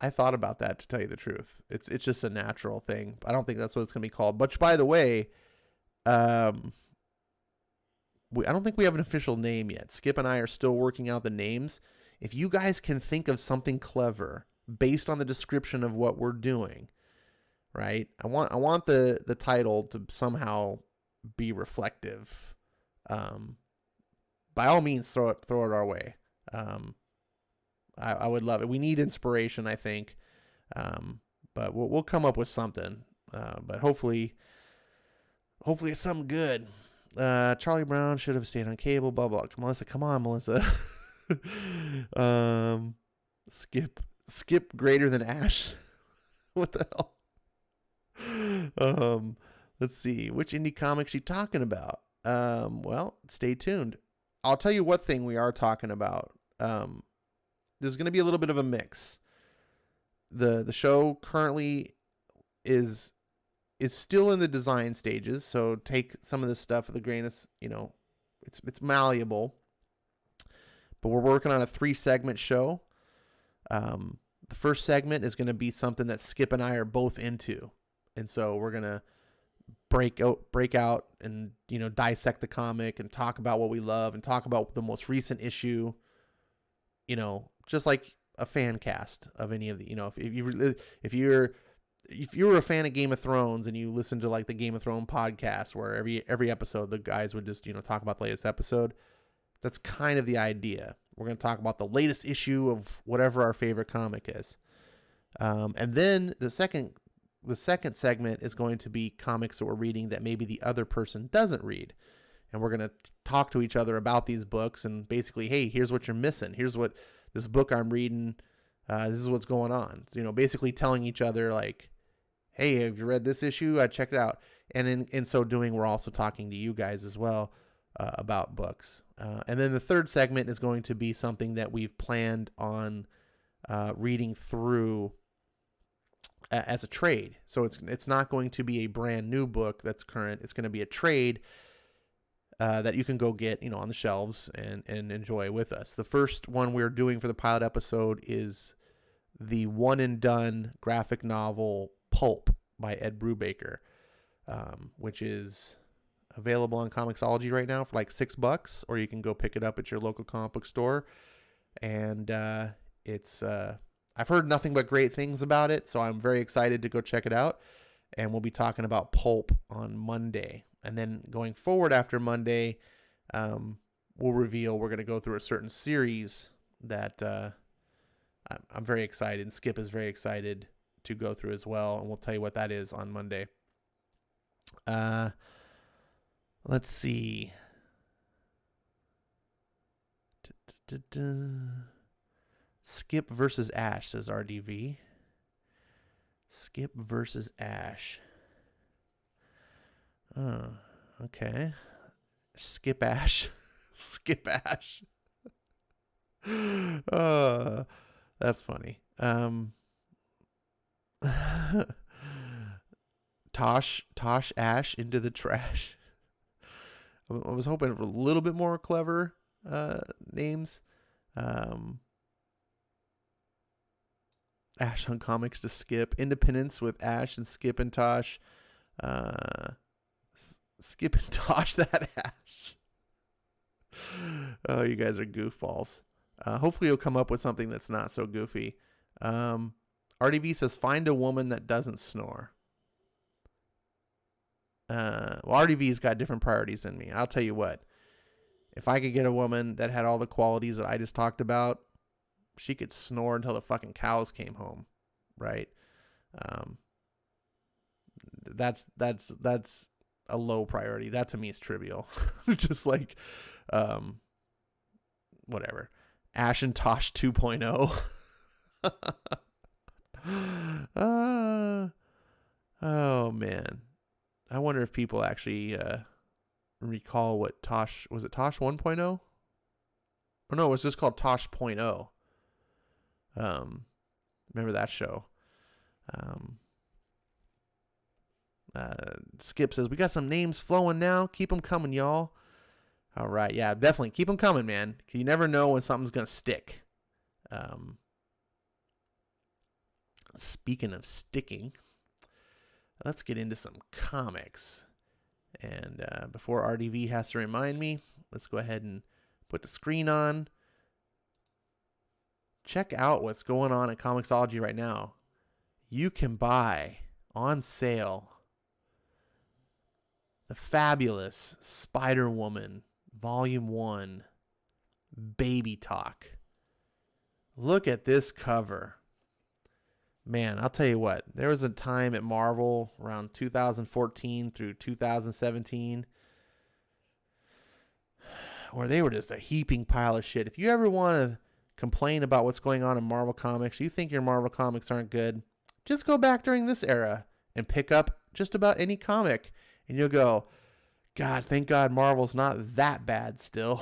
I thought about that, to tell you the truth. It's just a natural thing. I don't think that's what it's going to be called. But by the way, I don't think we have an official name yet. Skip and I are still working out the names. If you guys can think of something clever based on the description of what we're doing, right? I want the title to somehow be reflective. By all means, throw it our way. I would love it. We need inspiration, I think, but we'll come up with something. But hopefully it's something good. Charlie Brown should have stayed on cable. Blah blah. Come on, Melissa. Skip greater than Ash. What the hell? Let's see. Which indie comics you talking about? Well, stay tuned. I'll tell you what thing we are talking about. There's going to be a little bit of a mix. The show currently is still in the design stages, so take some of this stuff with a grain of, it's malleable. But we're working on a 3-segment show. The first segment is going to be something that Skip and I are both into, and so we're going to break out and dissect the comic and talk about what we love and talk about the most recent issue. Just like a fan cast of any of the, if you're a fan of Game of Thrones and you listen to like the Game of Thrones podcast where every episode the guys would just talk about the latest episode, that's kind of the idea. We're going to talk about the latest issue of whatever our favorite comic is, and then the second segment is going to be comics that we're reading that maybe the other person doesn't read, and we're going to talk to each other about these books and basically, hey, here's what you're missing. Here's what this book I'm reading. This is what's going on. So, basically telling each other like, hey, have you read this issue? I checked it out. And in so doing, we're also talking to you guys as well about books. And then the third segment is going to be something that we've planned on reading through as a trade. So it's not going to be a brand new book that's current. It's going to be a trade that you can go get, on the shelves and enjoy with us. The first one we're doing for the pilot episode is the one and done graphic novel Pulp by Ed Brubaker, which is available on Comixology right now for like $6, or you can go pick it up at your local comic book store. And it's I've heard nothing but great things about it, so I'm very excited to go check it out. And we'll be talking about Pulp on Monday. And then going forward after Monday, we'll reveal we're going to go through a certain series that I'm very excited, and Skip is very excited to go through as well. And we'll tell you what that is on Monday. Let's see. Skip versus Ash, says RDV. Skip versus Ash. Oh, okay. Skip Ash. Skip Ash. That's funny. Tosh Ash into the trash. I was hoping for a little bit more clever names. Ash on Comics to Skip. Independence with Ash and Skip and Tosh. Skip and Tosh that Ash. Oh, you guys are goofballs. Hopefully you'll come up with something that's not so goofy. RDV says, find a woman that doesn't snore. Well, RDV's got different priorities than me. I'll tell you what. If I could get a woman that had all the qualities that I just talked about, she could snore until the fucking cows came home, right? That's a low priority. That to me is trivial. Just like, whatever. Ash and Tosh 2.0. Oh man, I wonder if people actually recall what Tosh was. It Tosh 1.0? Or no, it was just called Tosh.0. Remember that show? Um, Skip says we got some names flowing now. Keep them coming, y'all. All right, yeah, definitely keep them coming, man. You never know when something's gonna stick. Speaking of sticking, let's get into some comics. And before RDV has to remind me, let's go ahead and put the screen on. Check out what's going on at Comixology right now. You can buy on sale the fabulous Spider-Woman Volume 1 Baby Talk. Look at this cover. Man, I'll tell you what. There was a time at Marvel around 2014 through 2017 where they were just a heaping pile of shit. If you ever want to complain about what's going on in Marvel Comics, you think your Marvel Comics aren't good, just go back during this era and pick up just about any comic. And you'll go, God, thank God Marvel's not that bad still.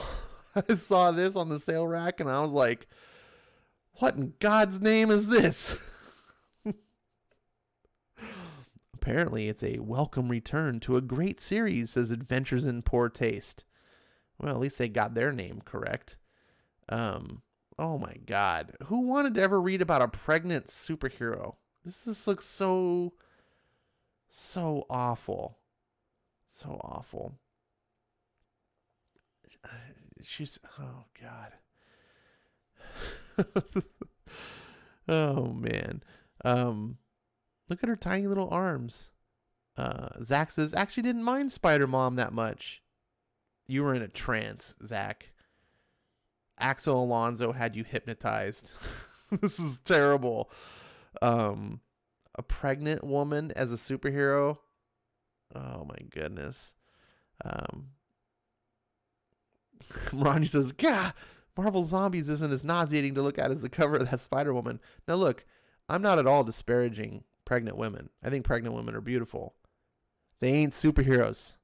I saw this on the sale rack and I was like, what in God's name is this? Apparently, it's a welcome return to a great series, says Adventures in Poor Taste. Well, at least they got their name correct. Oh my God. Who wanted to ever read about a pregnant superhero? This looks so awful. So awful. She's, oh God. Oh man. Look at her tiny little arms. Zach says, actually didn't mind Spider-Mom that much. You were in a trance, Zach. Axel Alonso had you hypnotized. This is terrible. A pregnant woman as a superhero. Oh my goodness. Ronnie says, "Gah, Marvel Zombies isn't as nauseating to look at as the cover of that Spider-Woman." Now look, I'm not at all disparaging pregnant women. I think pregnant women are beautiful. They ain't superheroes.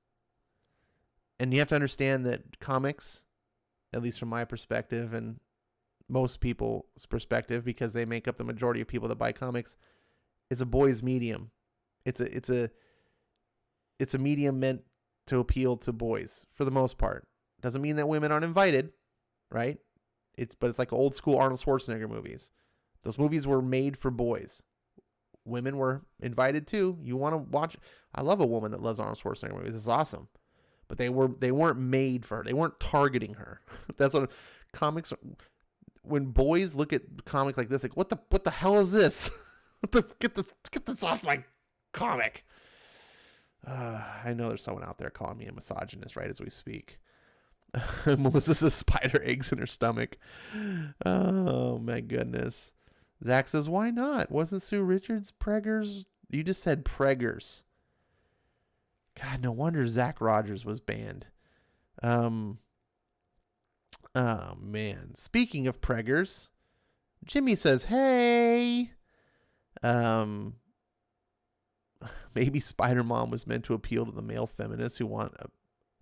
And you have to understand that comics, at least from my perspective and most people's perspective, because they make up the majority of people that buy comics, is a boys' medium. It's a medium meant to appeal to boys for the most part. Doesn't mean that women aren't invited, right? But it's like old school Arnold Schwarzenegger movies. Those movies were made for boys. Women were invited too. You want to watch? I love a woman that loves Arnold Schwarzenegger movies. It's awesome. But they weren't made for her. They weren't targeting her. That's what comics. When boys look at comics like this, like what the hell is this? Get this off my comic. I know there's someone out there calling me a misogynist right as we speak. Melissa says spider eggs in her stomach. Oh my goodness. Zach says, why not? Wasn't Sue Richards preggers? You just said preggers. God, no wonder Zach Rogers was banned. Oh man. Speaking of preggers, Jimmy says, hey. Maybe Spider-Mom was meant to appeal to the male feminists who want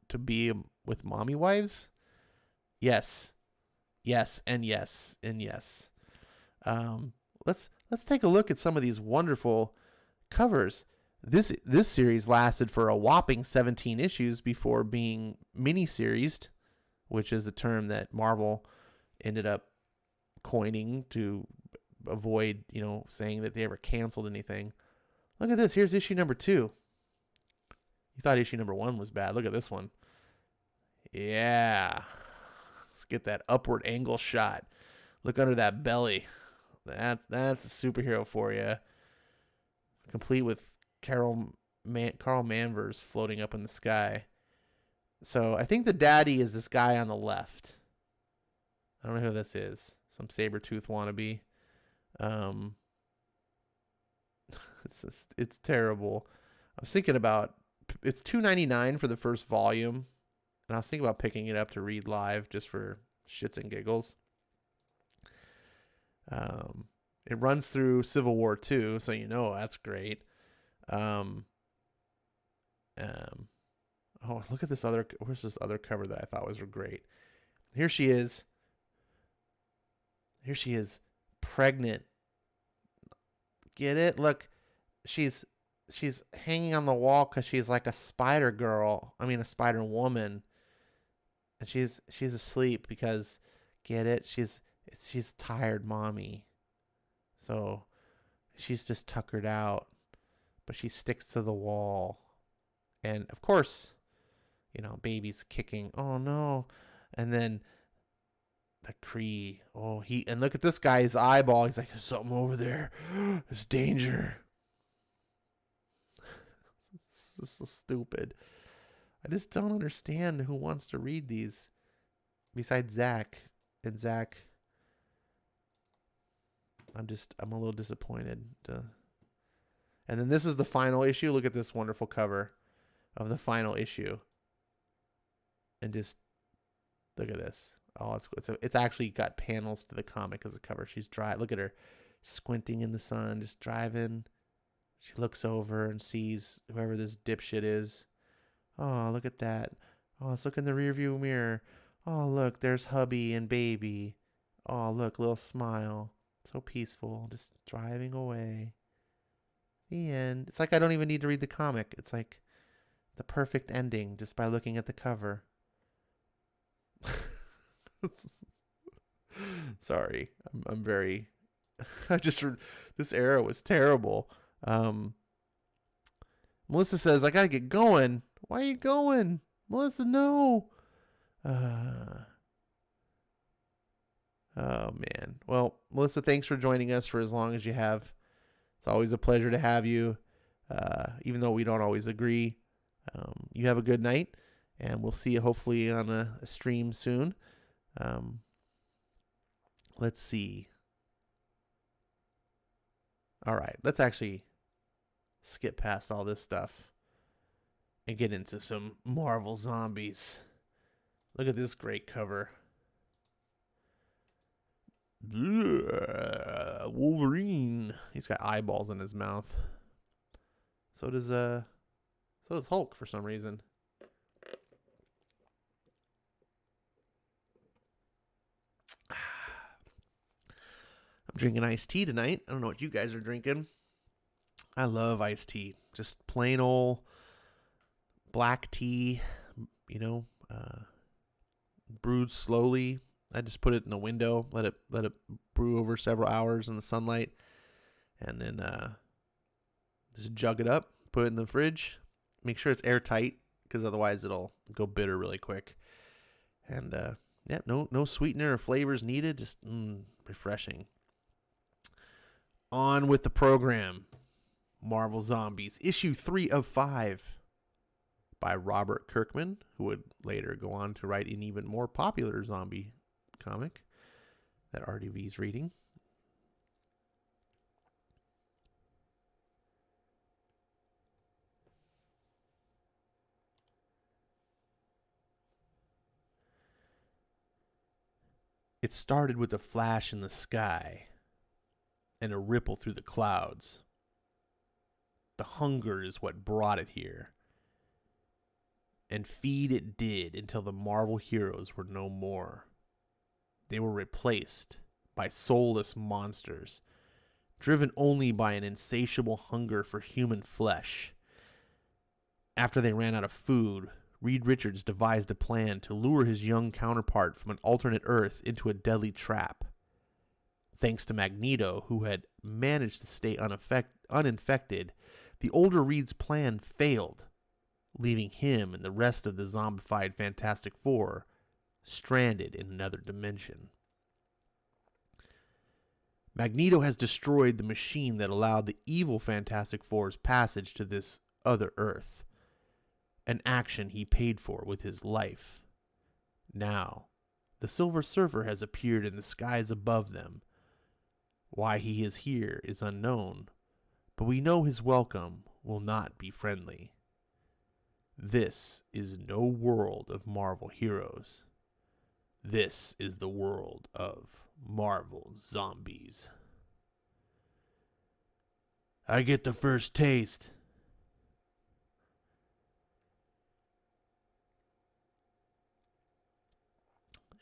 to be with mommy wives. Yes, and yes, and yes. Let's take a look at some of these wonderful covers. This series lasted for a whopping 17 issues before being mini-seriesed, which is a term that Marvel ended up coining to avoid, saying that they ever canceled anything. Look at this. Here's issue number 2. You thought issue number 1 was bad. Look at this one. Yeah. Let's get that upward angle shot. Look under that belly. That's a superhero for you. Complete with Carl Manvers floating up in the sky. So I think the daddy is this guy on the left. I don't know who this is. Some Sabretooth wannabe. It's terrible. I was thinking about, it's $2.99 for the first volume, and I was thinking about picking it up to read live just for shits and giggles. It runs through Civil War too, so that's great. Um, um, oh, look at this other. Where's this other cover that I thought was great? Here she is. Here she is, pregnant. Get it? Look, she's hanging on the wall because she's like a spider girl. I mean, a spider woman, and she's asleep because, get it? She's tired, mommy. So she's just tuckered out, but she sticks to the wall, and of course, baby's kicking. Oh no, and then the Cree. Oh, and look at this guy's eyeball. He's like, there's something over there. There's danger. This is stupid. I just don't understand who wants to read these besides Zach. And Zach, I'm a little disappointed. And then this is the final issue. Look at this wonderful cover of the final issue. And just look at this. Oh, it's actually got panels to the comic as a cover. She's dry. Look at her squinting in the sun, just driving. She looks over and sees whoever this dipshit is. Oh, look at that. Oh, let's look in the rearview mirror. Oh, look, there's hubby and baby. Oh, look, little smile. So peaceful, just driving away. The end. It's like I don't even need to read the comic. It's like the perfect ending just by looking at the cover. Sorry. I'm very... this era was terrible. Melissa says, I gotta get going. Why are you going? Melissa, no. Oh, man. Well, Melissa, thanks for joining us for as long as you have. It's always a pleasure to have you, even though we don't always agree. You have a good night, and we'll see you hopefully on a stream soon. Let's see. All right, let's actually skip past all this stuff and get into some Marvel Zombies. Look at this great cover. Wolverine. He's got eyeballs in his mouth. So does Hulk for some reason. I'm drinking iced tea tonight. I don't know what you guys are drinking. I love iced tea. Just plain old black tea, brewed slowly. I just put it in the window, let it brew over several hours in the sunlight, and then just jug it up, put it in the fridge. Make sure it's airtight, because otherwise it'll go bitter really quick. And no sweetener or flavors needed. Just refreshing. On with the program. Marvel Zombies, issue 3 of 5 by Robert Kirkman, who would later go on to write an even more popular zombie comic that RDV is reading. It started with a flash in the sky and a ripple through the clouds. The hunger is what brought it here. And feed it did until the Marvel heroes were no more. They were replaced by soulless monsters, driven only by an insatiable hunger for human flesh. After they ran out of food, Reed Richards devised a plan to lure his young counterpart from an alternate Earth into a deadly trap. Thanks to Magneto, who had managed to stay uninfected, the older Reed's plan failed, leaving him and the rest of the zombified Fantastic Four stranded in another dimension. Magneto has destroyed the machine that allowed the evil Fantastic Four's passage to this other Earth, an action he paid for with his life. Now, the Silver Surfer has appeared in the skies above them. Why he is here is unknown, but we know his welcome will not be friendly. This is no world of Marvel heroes. This is the world of Marvel Zombies. I get the first taste.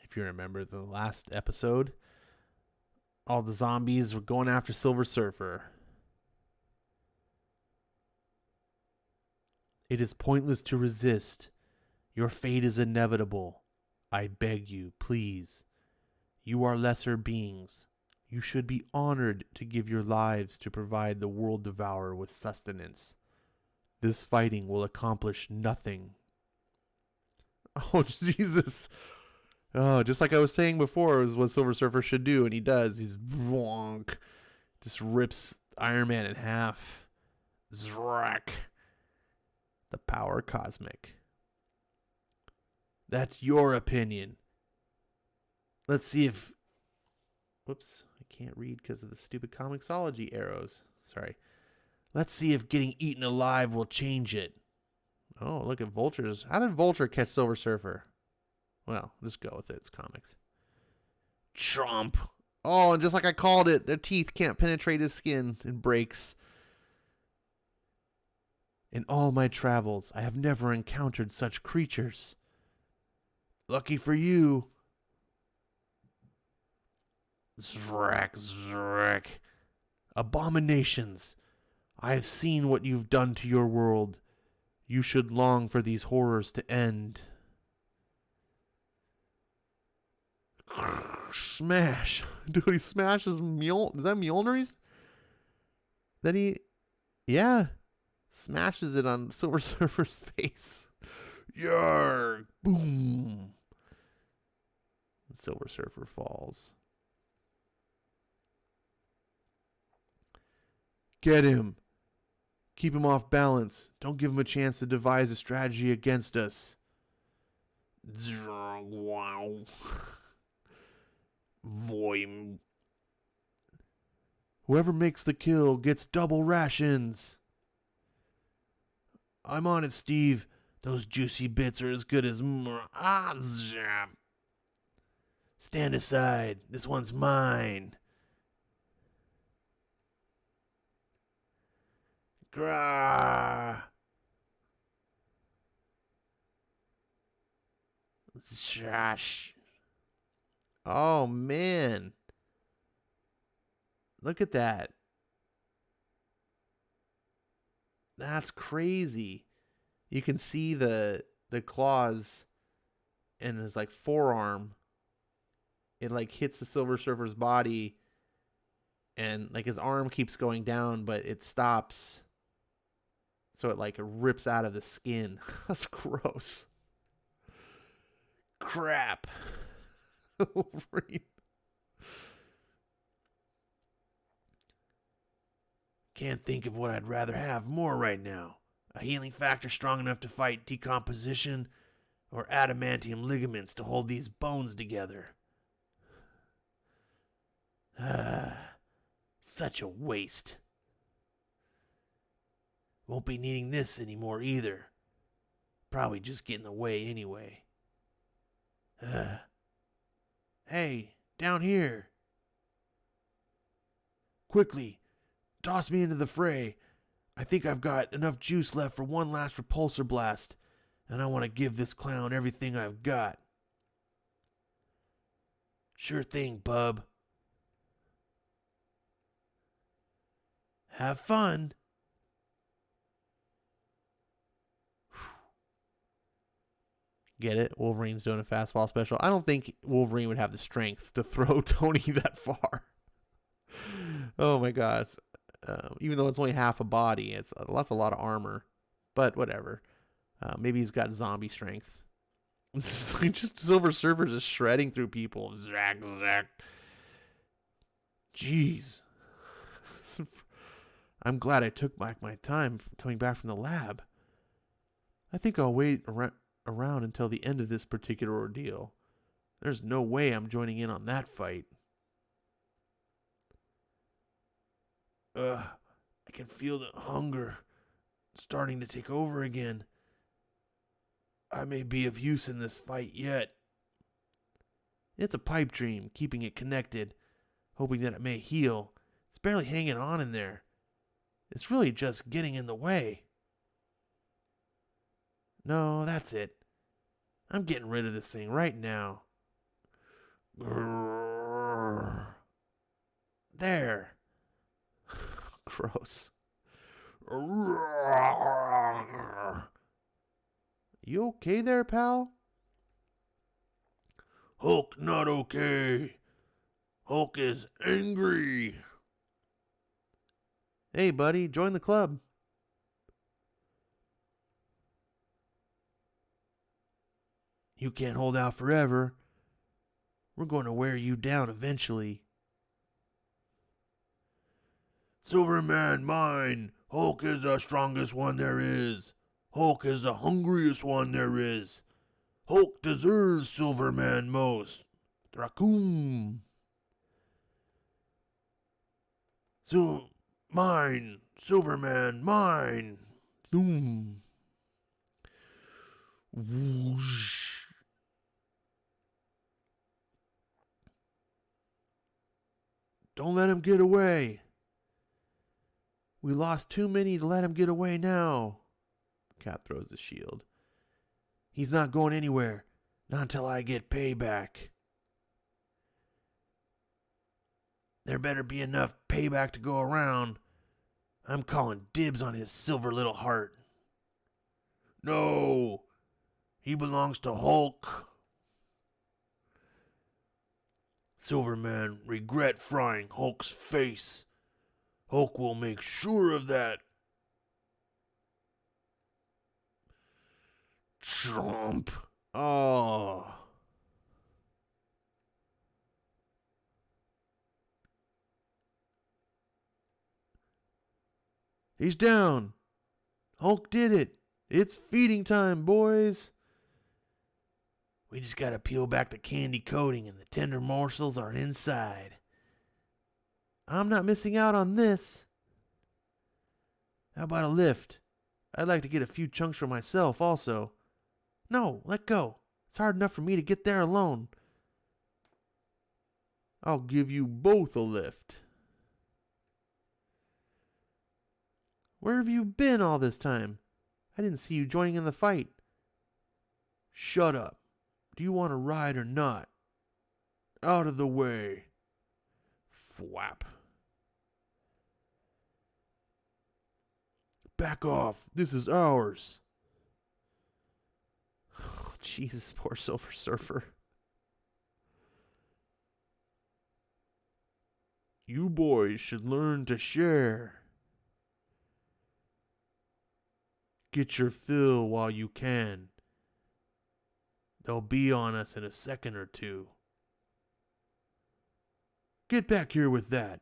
If you remember the last episode, all the zombies were going after Silver Surfer. It is pointless to resist. Your fate is inevitable. I beg you, please. You are lesser beings. You should be honored to give your lives to provide the world devourer with sustenance. This fighting will accomplish nothing. Oh, Jesus. Oh, just like I was saying before, is what Silver Surfer should do, and he does. He's wonk. Just rips Iron Man in half. Zrak. The power cosmic. That's your opinion. Let's see if... Whoops, I can't read because of the stupid Comixology arrows. Sorry. Let's see if getting eaten alive will change it. Oh, look at Vulture's. How did Vulture catch Silver Surfer? Well, just go with it. It's comics. Chomp. Oh, and just like I called it, their teeth can't penetrate his skin and breaks. In all my travels, I have never encountered such creatures. Lucky for you. Zrak, Zrak. Abominations. I have seen what you've done to your world. You should long for these horrors to end. Smash. Dude, he smashes Mjolnir. Is that Mjolnir's? Then he... Yeah. Smashes it on Silver Surfer's face. Yarg. Boom. Silver Surfer falls. Get him. Keep him off balance. Don't give him a chance to devise a strategy against us. Wow. Voim. Whoever makes the kill gets double rations. I'm on it, Steve. Those juicy bits are as good as... Stand aside. This one's mine. Grah. Shash. Oh, man. Look at that. That's crazy. You can see the claws in his like forearm. It like hits the Silver Surfer's body, and like his arm keeps going down, but it stops. So it like rips out of the skin. That's gross. Crap. Wolverine. Can't think of what I'd rather have more right now. A healing factor strong enough to fight decomposition, or adamantium ligaments to hold these bones together. Such a waste. Won't be needing this anymore either. Probably just get in the way anyway. Hey, down here. Quickly, toss me into the fray. I think I've got enough juice left for one last repulsor blast, and I want to give this clown everything I've got. Sure thing, bub. Have fun. Get it? Wolverine's doing a fastball special. I don't think Wolverine would have the strength to throw Tony that far. Oh my gosh. Even though it's only half a body, that's a lot of armor. But whatever. Maybe he's got zombie strength. Just Silver Surfer just shredding through people. Zack, zack. Jeez. I'm glad I took back my time coming back from the lab. I think I'll wait around until the end of this particular ordeal. There's no way I'm joining in on that fight. I can feel the hunger starting to take over again. I may be of use in this fight yet. It's a pipe dream, keeping it connected, hoping that it may heal. It's barely hanging on in there. It's really just getting in the way. No, that's it. I'm getting rid of this thing right now. There. Gross. You okay there, pal? Hulk not okay. Hulk is angry. Hey, buddy, join the club. You can't hold out forever. We're going to wear you down eventually. Silverman, mine. Hulk is the strongest one there is. Hulk is the hungriest one there is. Hulk deserves Silverman most. Dracoom. Mine. Silverman, mine. Doom. Whoosh. Don't let him get away. We lost too many to let him get away now. Cap throws the shield. He's not going anywhere. Not until I get payback. There better be enough payback to go around. I'm calling dibs on his silver little heart. No! He belongs to Hulk. Silverman regret frying Hulk's face. Hulk will make sure of that. Trump. Oh. He's down. Hulk did it. It's feeding time, boys. We just gotta peel back the candy coating and the tender morsels are inside. I'm not missing out on this. How about a lift? I'd like to get a few chunks for myself also. No, let go. It's hard enough for me to get there alone. I'll give you both a lift. Where have you been all this time? I didn't see you joining in the fight. Shut up. Do you want to ride or not? Out of the way. Flap. Back off. This is ours. Oh, Jesus, poor Silver Surfer. You boys should learn to share. Get your fill while you can. They'll be on us in a second or two. Get back here with that.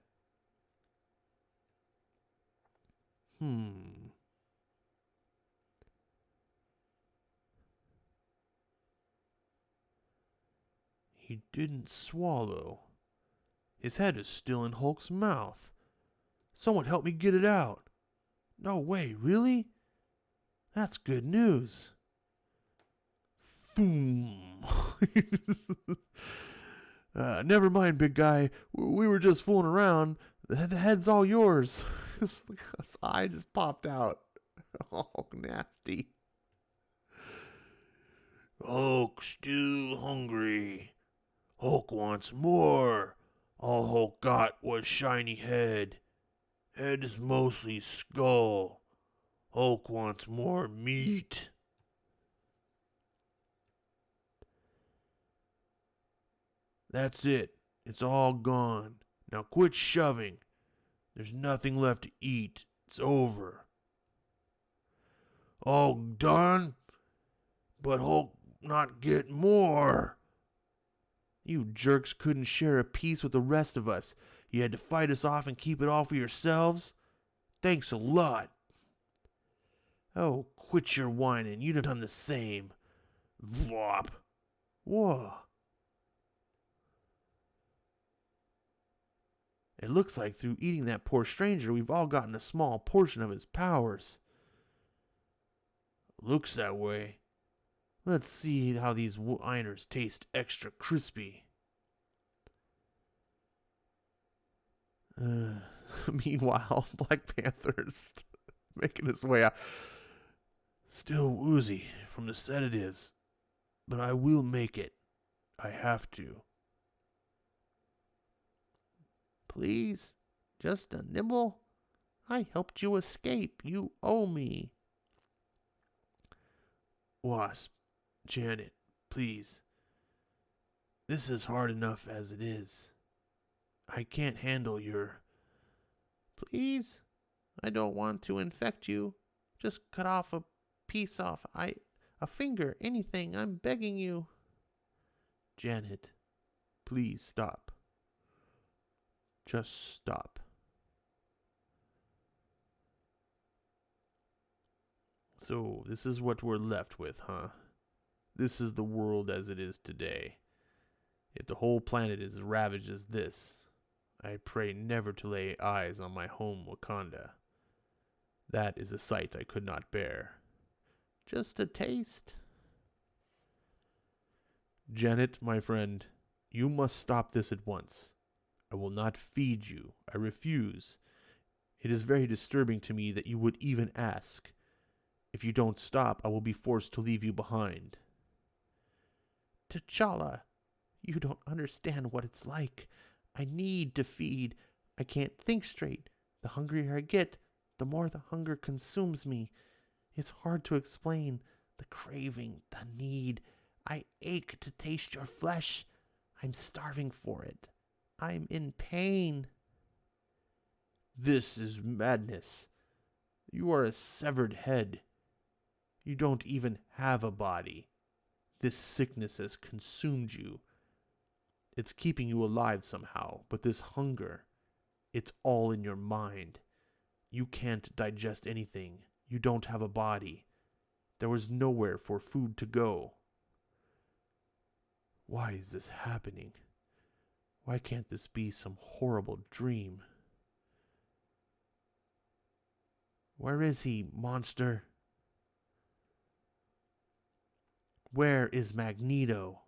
He didn't swallow. His head is still in Hulk's mouth. Someone help me get it out. No way, really? That's good news. Boom. Never mind, big guy. We were just fooling around. The head's all yours. His eye just popped out. Oh, nasty. Hulk's still hungry. Hulk wants more. All Hulk got was shiny head. Head is mostly skull. Hulk wants more meat. That's it. It's all gone. Now quit shoving. There's nothing left to eat. It's over. All done? But Hulk not get more. You jerks couldn't share a piece with the rest of us. You had to fight us off and keep it all for yourselves? Thanks a lot. Oh, quit your whining. You'd have done the same. Vlop. Whoa. It looks like through eating that poor stranger, we've all gotten a small portion of his powers. Looks that way. Let's see how these einers taste extra crispy. Meanwhile, Black Panther's making his way out. Still woozy from the sedatives, but I will make it. I have to. Please, just a nibble. I helped you escape. You owe me. Wasp, Janet, please. This is hard enough as it is. I can't handle your... Please, I don't want to infect you. Just cut off a piece off. A finger, anything. I'm begging you. Janet, please stop. Just stop. So, this is what we're left with, huh? This is the world as it is today. If the whole planet is ravaged as this, I pray never to lay eyes on my home Wakanda. That is a sight I could not bear. Just a taste. Janet, my friend, you must stop this at once. I will not feed you. I refuse. It is very disturbing to me that you would even ask. If you don't stop, I will be forced to leave you behind. T'Challa, you don't understand what it's like. I need to feed. I can't think straight. The hungrier I get, the more the hunger consumes me. It's hard to explain. The craving, the need. I ache to taste your flesh. I'm starving for it. I'm in pain. This is madness. You are a severed head. You don't even have a body. This sickness has consumed you. It's keeping you alive somehow, but this hunger, it's all in your mind. You can't digest anything. You don't have a body. There was nowhere for food to go. Why is this happening? Why can't this be some horrible dream? Where is he, monster? Where is Magneto?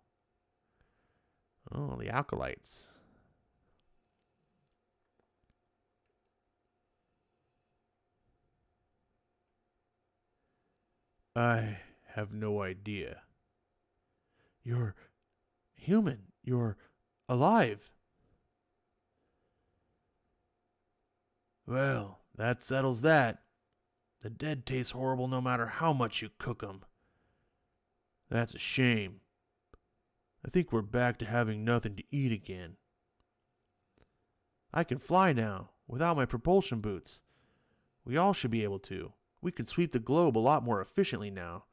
Oh, the acolytes. I have no idea. You're human. You're alive. Well, that settles that. The dead taste horrible no matter how much you cook 'em. That's a shame. I think we're back to having nothing to eat again. I can fly now, without my propulsion boots. We all should be able to. We can sweep the globe a lot more efficiently now.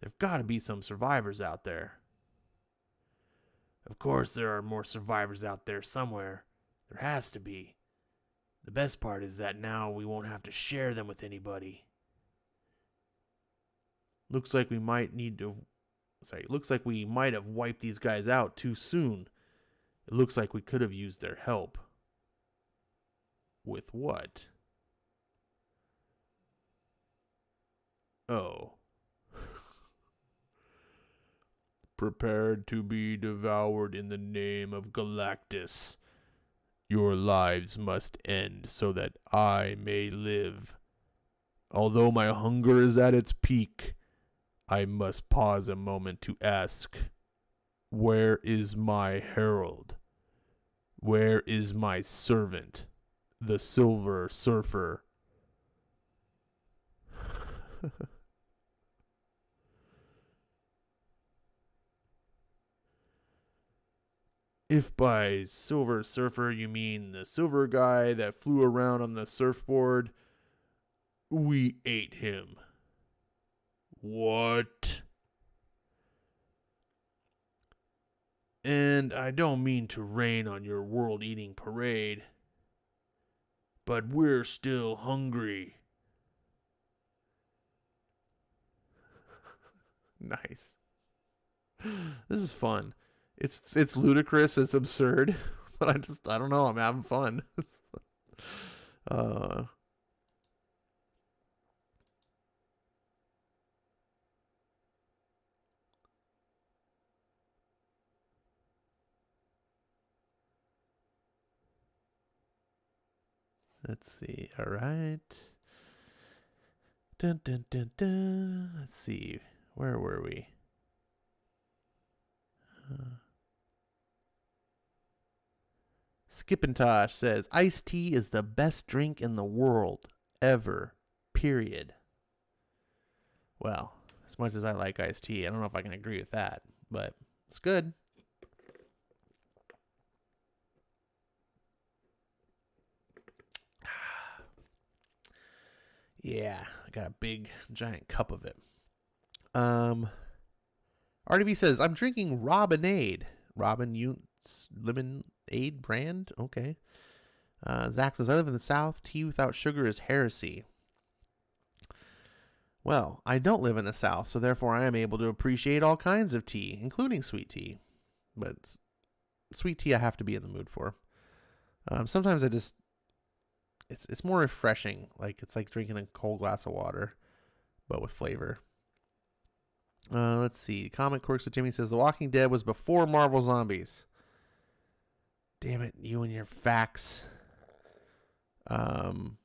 There've got to be some survivors out there. Of course there are more survivors out there somewhere. There has to be. The best part is that now we won't have to share them with anybody. Looks like we might have wiped these guys out too soon. It looks like we could have used their help. With what? Oh. Prepared to be devoured in the name of Galactus. Your lives must end so that I may live. Although my hunger is at its peak, I must pause a moment to ask, where is my herald? Where is my servant, the Silver Surfer? If by Silver Surfer you mean the silver guy that flew around on the surfboard, we ate him. What? And I don't mean to rain on your world-eating parade, but we're still hungry. Nice. This is fun. It's ludicrous, it's absurd, but I don't know, I'm having fun. uh Let's see. All right. Dun, dun, dun, dun. Let's see. Where were we? Skipintosh says iced tea is the best drink in the world ever. Period. Well, as much as I like iced tea, I don't know if I can agree with that, but it's good. Yeah, I got a big, giant cup of it. RDB says, I'm drinking Robinade. Lemonade brand? Okay. Zach says, I live in the South. Tea without sugar is heresy. Well, I don't live in the South, so therefore I am able to appreciate all kinds of tea, including sweet tea. But sweet tea I have to be in the mood for. Sometimes I just... It's more refreshing. Like, it's like drinking a cold glass of water, but with flavor. Let's see. Comic Quirks with Jimmy says, The Walking Dead was before Marvel Zombies. Damn it, you and your facts. Ronnie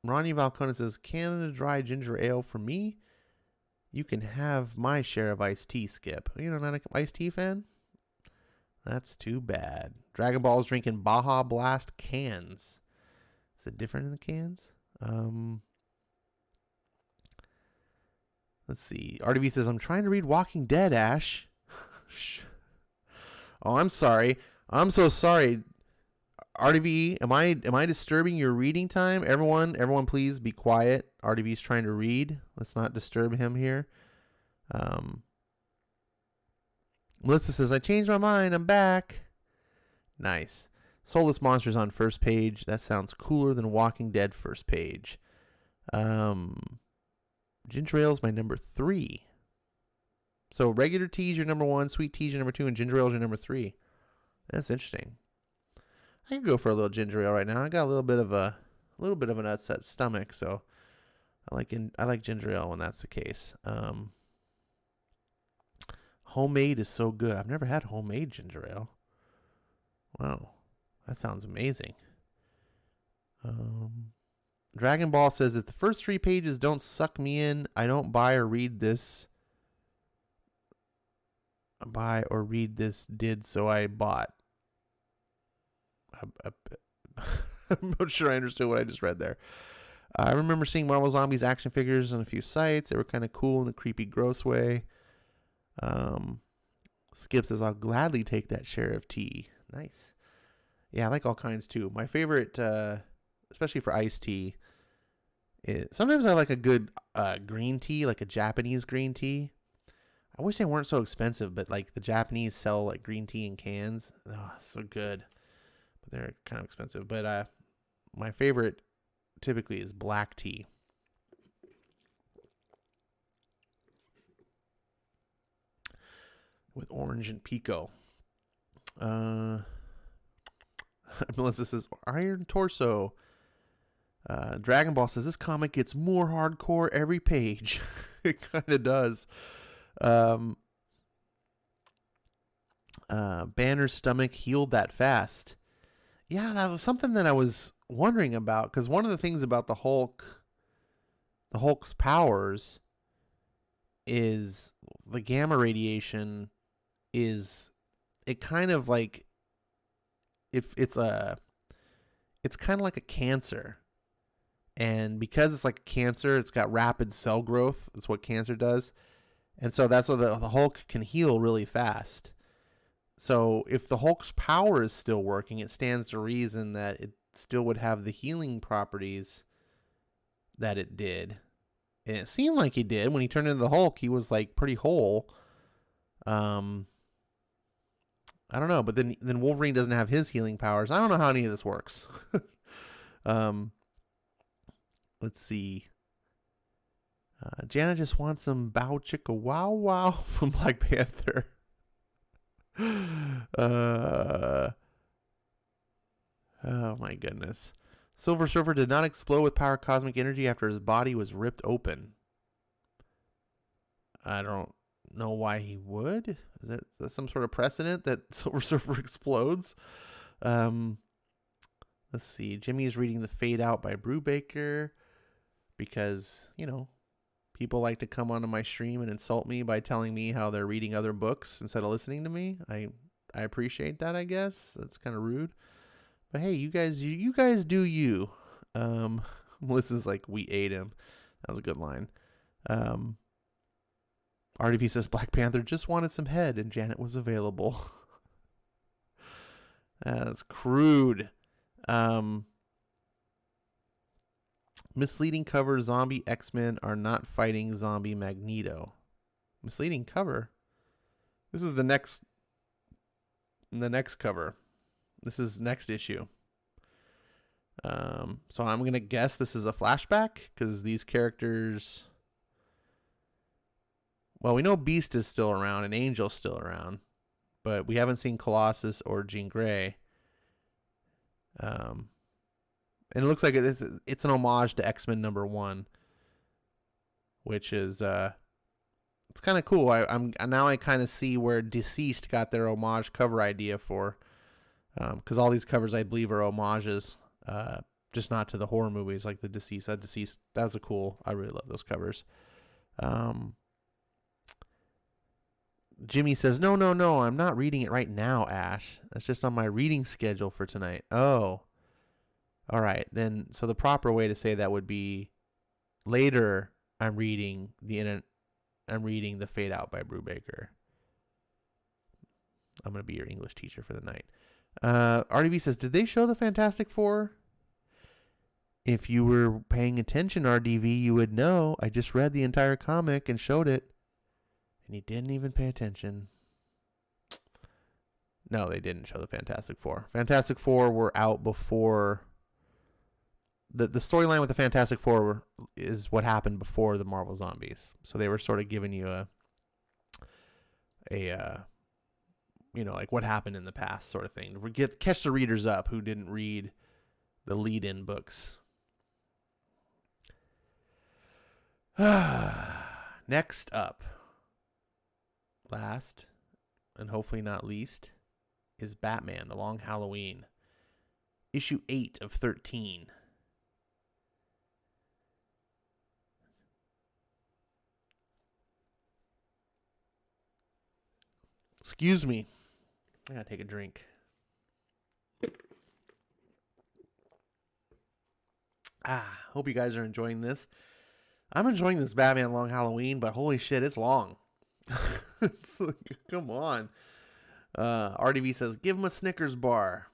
Valcona says, Canada Dry Ginger Ale for me? You can have my share of iced tea, Skip. You're not an iced tea fan? That's too bad. Dragon Ball's drinking Baja Blast cans. Is it different in the cans? Let's see. RDB says, I'm trying to read Walking Dead, Ash. Oh, I'm sorry. I'm so sorry. RDB, am I disturbing your reading time? Everyone please be quiet. RDB's trying to read. Let's not disturb him here. Melissa says, I changed my mind. I'm back. Nice. Soulless Monsters on first page. That sounds cooler than Walking Dead first page. Ginger Ale is my number 3. So regular tea is your number 1, sweet tea is your number 2, and ginger ale is your number 3. That's interesting. I can go for a little ginger ale right now. I got a little bit of an upset stomach, so I like ginger ale when that's the case. Homemade is so good. I've never had homemade ginger ale. Wow, that sounds amazing. Dragon Ball says, if the first 3 pages don't suck me in, I don't buy or read this. Did so I bought. I'm not sure I understood what I just read there. I remember seeing Marvel Zombies action figures on a few sites. They were kind of cool in a creepy, gross way. Skip says, I'll gladly take that share of tea. Nice. Yeah, I like all kinds too. My favorite, especially for iced tea, is sometimes I like a good green tea, like a Japanese green tea. I wish they weren't so expensive, but like the Japanese sell like green tea in cans. Oh, so good. But they're kind of expensive. But my favorite typically is black tea. With orange and pico. Melissa says, Iron Torso. Dragon Ball says, this comic gets more hardcore every page. It kind of does. Banner's stomach healed that fast. Yeah, that was something that I was wondering about, because one of the things about the Hulk's powers is the gamma radiation is, it kind of like, it's kind of like a cancer. And because it's like a cancer, it's got rapid cell growth. That's what cancer does. And so that's why the Hulk can heal really fast. So if the Hulk's power is still working, it stands to reason that it still would have the healing properties that it did. And it seemed like he did. When he turned into the Hulk, he was like pretty whole. I don't know, but then Wolverine doesn't have his healing powers. I don't know how any of this works. Let's see. Jana just wants some Bow Chicka Wow Wow from Black Panther. Oh my goodness. Silver Surfer did not explode with power cosmic energy after his body was ripped open. I don't know why he would. Is that some sort of precedent that Silver Surfer explodes? Let's see. Jimmy's reading The Fade Out by Brubaker because, people like to come onto my stream and insult me by telling me how they're reading other books instead of listening to me. I appreciate that, I guess. That's kind of rude. But hey, you guys do you. Melissa's like, we ate him. That was a good line. RDP says Black Panther just wanted some head and Janet was available. That's crude. Misleading cover, zombie X-Men are not fighting zombie Magneto. Misleading cover? This is the next cover. This is next issue. So I'm going to guess this is a flashback because these characters... Well, we know Beast is still around and Angel's still around, but we haven't seen Colossus or Jean Grey. And it looks like it's an homage to X-Men #1, which is it's kind of cool. I kind of see where Deceased got their homage cover idea for, because all these covers I believe are homages, just not to the horror movies like the Deceased. That was a cool. I really love those covers. Jimmy says, no, I'm not reading it right now, Ash. That's just on my reading schedule for tonight. Oh. All right. Then, so the proper way to say that would be later I'm reading The Fade Out by Brubaker. I'm going to be your English teacher for the night. RDV says, did they show the Fantastic Four? If you were paying attention, RDV, you would know. I just read the entire comic and showed it. And he didn't even pay attention. No, they didn't show the Fantastic Four. Fantastic Four were out before... The storyline with the Fantastic Four is what happened before the Marvel Zombies. So they were sort of giving you like what happened in the past sort of thing. Catch the readers up who didn't read the lead-in books. Next up, last and hopefully not least, is Batman: The Long Halloween, issue 8 of 13. Excuse me. I gotta take a drink. Hope you guys are enjoying this. I'm enjoying this Batman Long Halloween, but holy shit, it's long. It's like, come on. RDV says, give him a Snickers bar.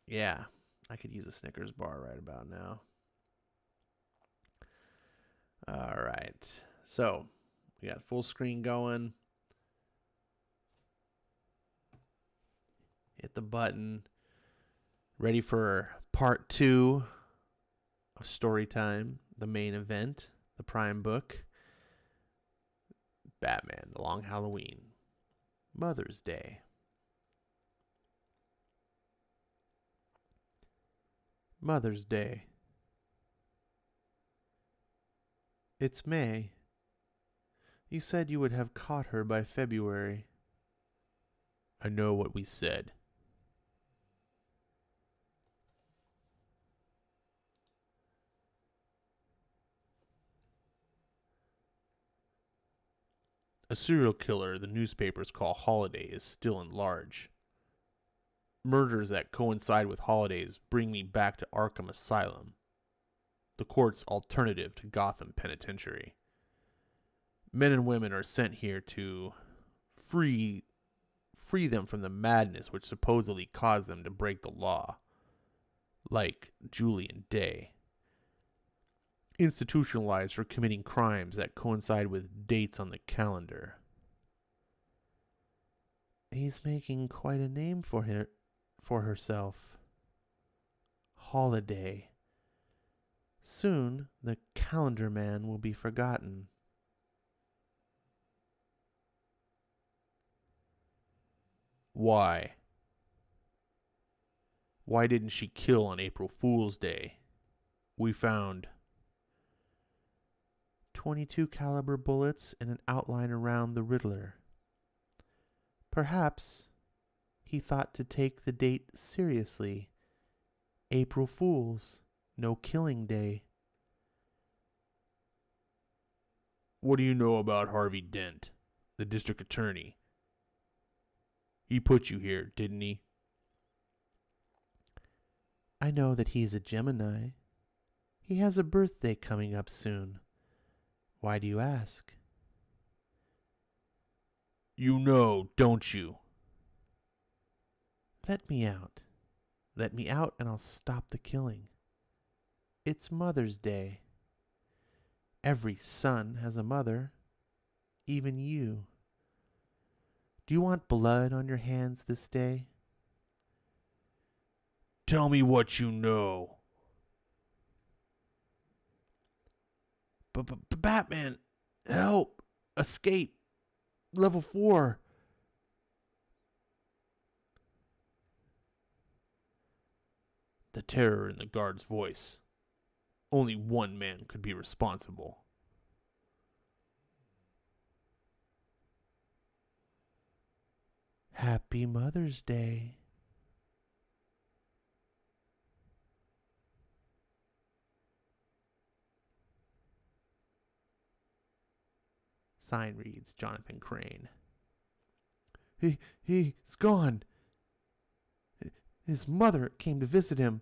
Yeah, I could use a Snickers bar right about now. All right. So, we got full screen going. Hit the button. Ready for part 2 of story time, the main event, the prime book. Batman: The Long Halloween, Mother's Day. Mother's Day. It's May. You said you would have caught her by February. I know what we said. A serial killer the newspapers call Holiday is still in large. Murders that coincide with holidays bring me back to Arkham Asylum, the court's alternative to Gotham Penitentiary. Men and women are sent here to free them from the madness which supposedly caused them to break the law, like Julian Day. Institutionalized for committing crimes that coincide with dates on the calendar. He's making quite a name for herself. Holiday. Soon the calendar man will be forgotten. Why? Why didn't she kill on April Fool's Day? We found 22 caliber bullets and an outline around the Riddler. Perhaps he thought to take the date seriously April Fools, no killing day. What do you know about Harvey Dent, the district attorney? He put you here, didn't he? I know that he's a Gemini. He has a birthday coming up soon. Why do you ask? You know, don't you? Let me out. Let me out and I'll stop the killing. It's Mother's Day. Every son has a mother, even you. Do you want blood on your hands this day? Tell me what you know. Batman, help! Escape! Level 4. The terror in the guard's voice. Only one man could be responsible. Happy Mother's Day. Sign reads Jonathan Crane. He's gone. His mother came to visit him.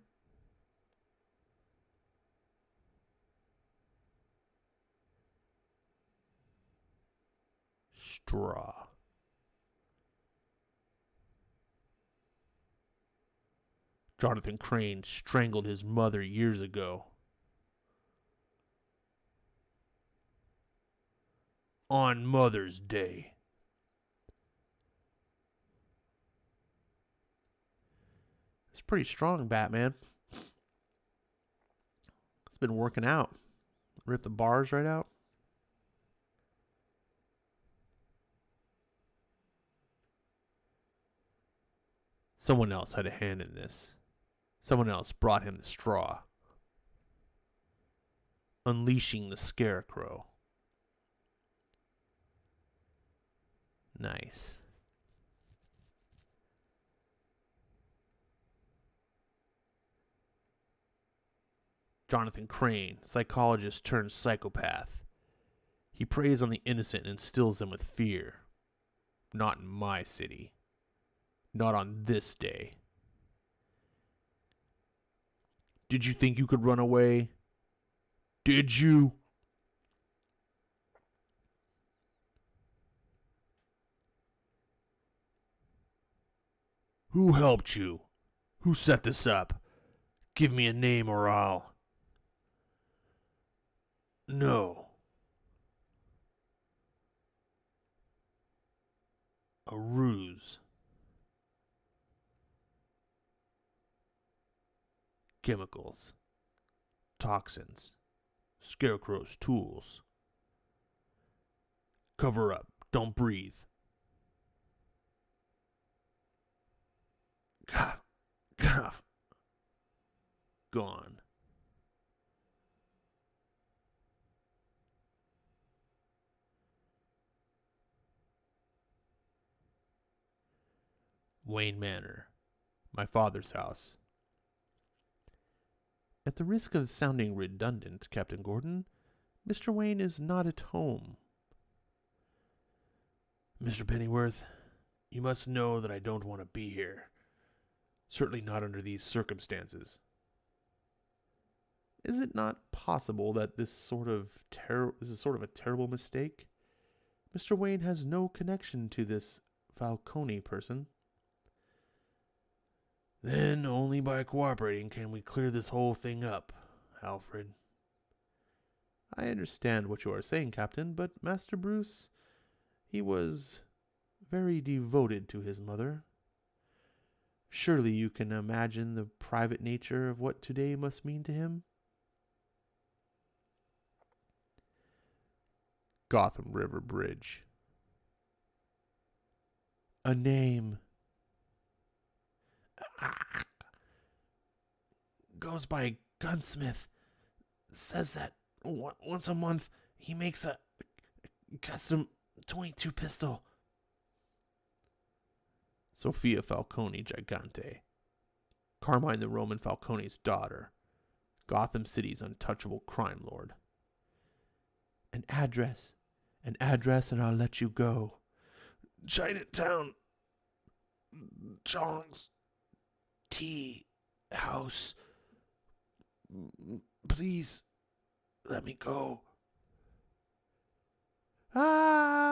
Straw. Jonathan Crane strangled his mother years ago. On Mother's Day. It's pretty strong, Batman. It's been working out. Rip the bars right out. Someone else had a hand in this. Someone else brought him the straw. Unleashing the Scarecrow. Nice. Jonathan Crane, psychologist turned psychopath. He preys on the innocent and instills them with fear. Not in my city. Not on this day. Did you think you could run away? Did you? Who helped you? Who set this up? Give me a name or I'll... No. A ruse. Chemicals. Toxins. Scarecrow's tools. Cover up. Don't breathe. Cough. Cough. Gone. Wayne Manor, my father's house. At the risk of sounding redundant, Captain Gordon, Mr. Wayne is not at home. Mr. Pennyworth, you must know that I don't want to be here. Certainly not under these circumstances. Is it not possible that this is sort of a terrible mistake? Mr. Wayne has no connection to this Falcone person. Then only by cooperating can we clear this whole thing up, Alfred. I understand what you are saying, Captain, but Master Bruce, he was very devoted to his mother. Surely you can imagine the private nature of what today must mean to him? Gotham River Bridge. A name. Goes by Gunsmith. Says that once a month he makes a custom .22 pistol. Sophia Falcone Gigante. Carmine the Roman Falcone's daughter. Gotham City's untouchable crime lord. An address, and I'll let you go. Chinatown, Chong's Tea House. Please, let me go. Ah!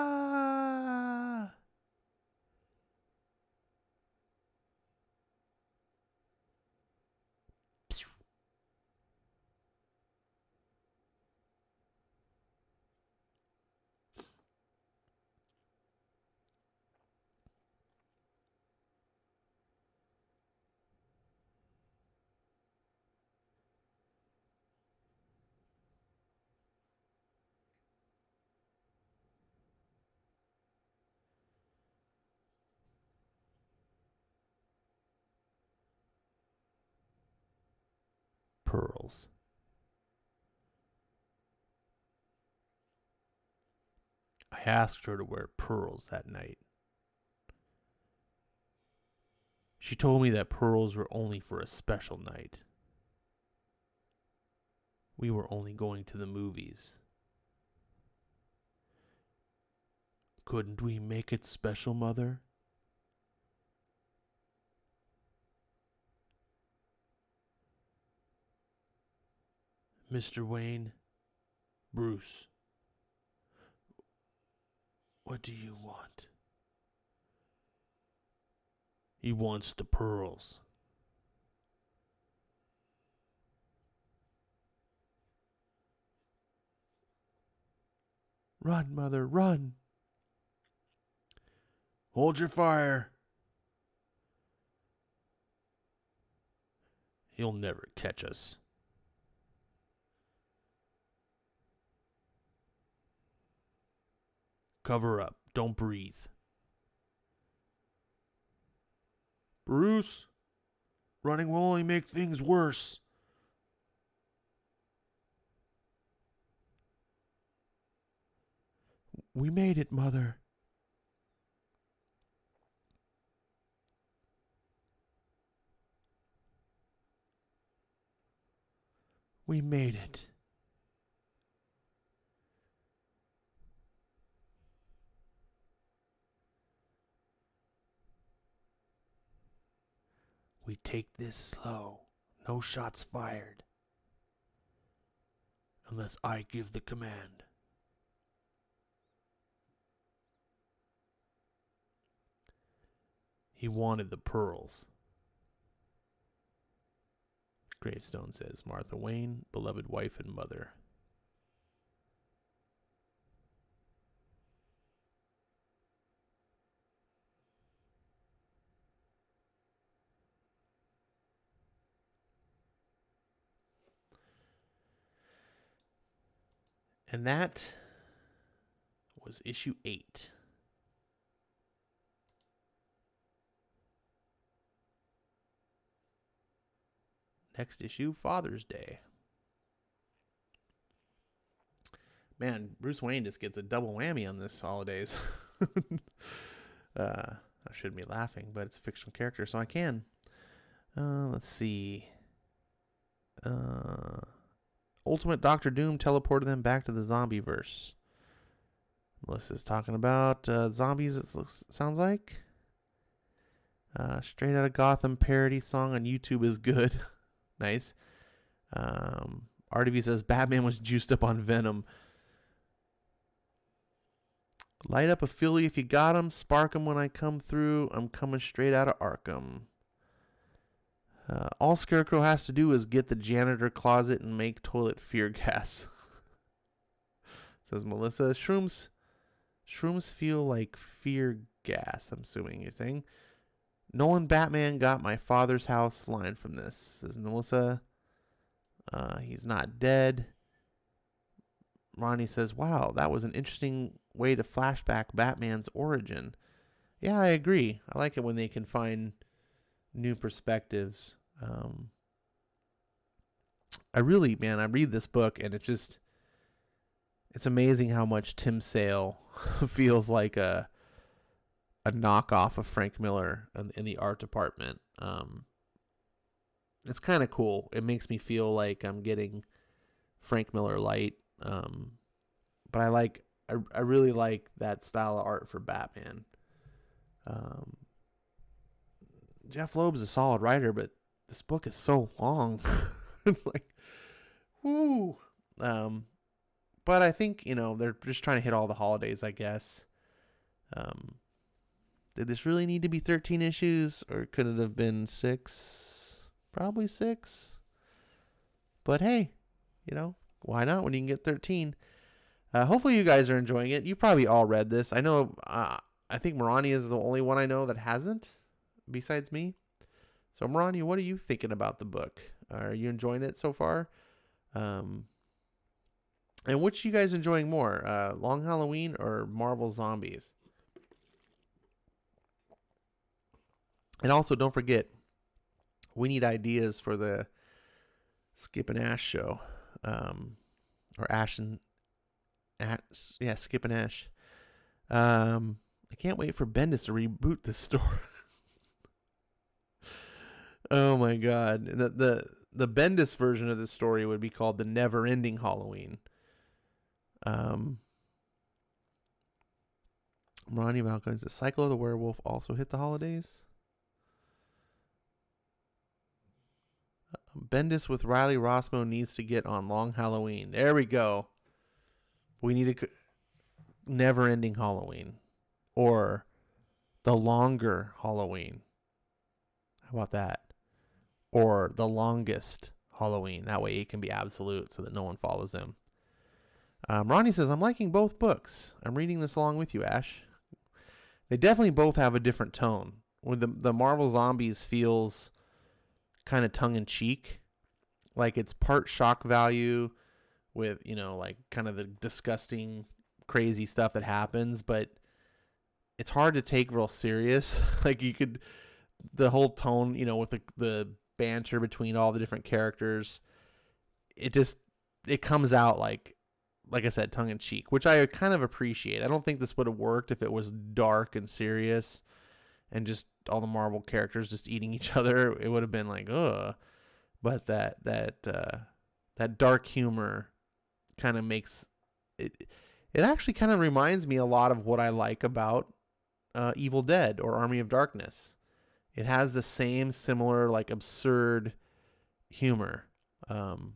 Pearls. I asked her to wear pearls that night. She told me that pearls were only for a special night. We were only going to the movies. Couldn't we make it special, Mother? Mr. Wayne, Bruce, what do you want? He wants the pearls. Run, Mother, run. Hold your fire. He'll never catch us. Cover up. Don't breathe. Bruce, running will only make things worse. We made it, Mother. We made it. We take this slow. No shots fired. Unless I give the command. He wanted the pearls. Gravestone says, Martha Wayne, beloved wife and mother. And that was issue 8. Next issue, Father's Day. Man, Bruce Wayne just gets a double whammy on this holidays. I shouldn't be laughing, but it's a fictional character, so I can. Let's see. Ultimate Doctor Doom teleported them back to the zombie verse. Melissa's talking about zombies, it sounds like. Straight Outta Gotham parody song on YouTube is good. Nice. RDV says Batman was juiced up on Venom. Light up a Philly if you got 'em. Spark 'em when I come through. I'm coming straight out of Arkham. All Scarecrow has to do is get the janitor closet and make toilet fear gas. Says Melissa. Shrooms feel like fear gas, I'm assuming you're saying. Nolan Batman got my father's house line from this, says Melissa. He's not dead. Ronnie says, wow, that was an interesting way to flashback Batman's origin. Yeah, I agree. I like it when they can find new perspectives. I read this book and it's amazing how much Tim Sale feels like a knockoff of Frank Miller in the art department. it's kind of cool. It makes me feel like I'm getting Frank Miller light. But I really like that style of art for Batman. Um, Jeff Loeb's a solid writer, but this book is so long. It's like, whoo. But I think, they're just trying to hit all the holidays, I guess. Did this really need to be 13 issues, or could it have been 6? Probably 6. But hey, why not when you can get 13? Hopefully you guys are enjoying it. You probably all read this. I know, I think Marani is the only one I know that hasn't, besides me. So Marani, what are you thinking about the book? Are you enjoying it so far? And which are you guys enjoying more, Long Halloween or Marvel Zombies? And also, don't forget, we need ideas for the Skip and Ash show, or Skip and Ash. I can't wait for Bendis to reboot this story. Oh my God, the Bendis version of this story would be called The Never Ending Halloween. Ronnie Malcolm, the cycle of the werewolf also hit the holidays? Bendis with Riley Rossmo needs to get on Long Halloween. There we go. We need a never-ending Halloween. Or the longer Halloween. How about that? Or the longest Halloween. That way it can be absolute so that no one follows him. Ronnie says, I'm liking both books. I'm reading this along with you, Ash. They definitely both have a different tone. Where the Marvel Zombies feels kind of tongue-in-cheek. Like it's part shock value with, like kind of the disgusting, crazy stuff that happens. But it's hard to take real serious. Like the whole tone, with the banter between all the different characters, it comes out like I said, tongue-in-cheek, which I kind of appreciate. I don't think this would have worked if it was dark and serious and just all the Marvel characters just eating each other. It would have been like, ugh. But that dark humor kind of makes it actually kind of reminds me a lot of what I like about Evil Dead or Army of Darkness. It has the same similar, like, absurd humor. RDB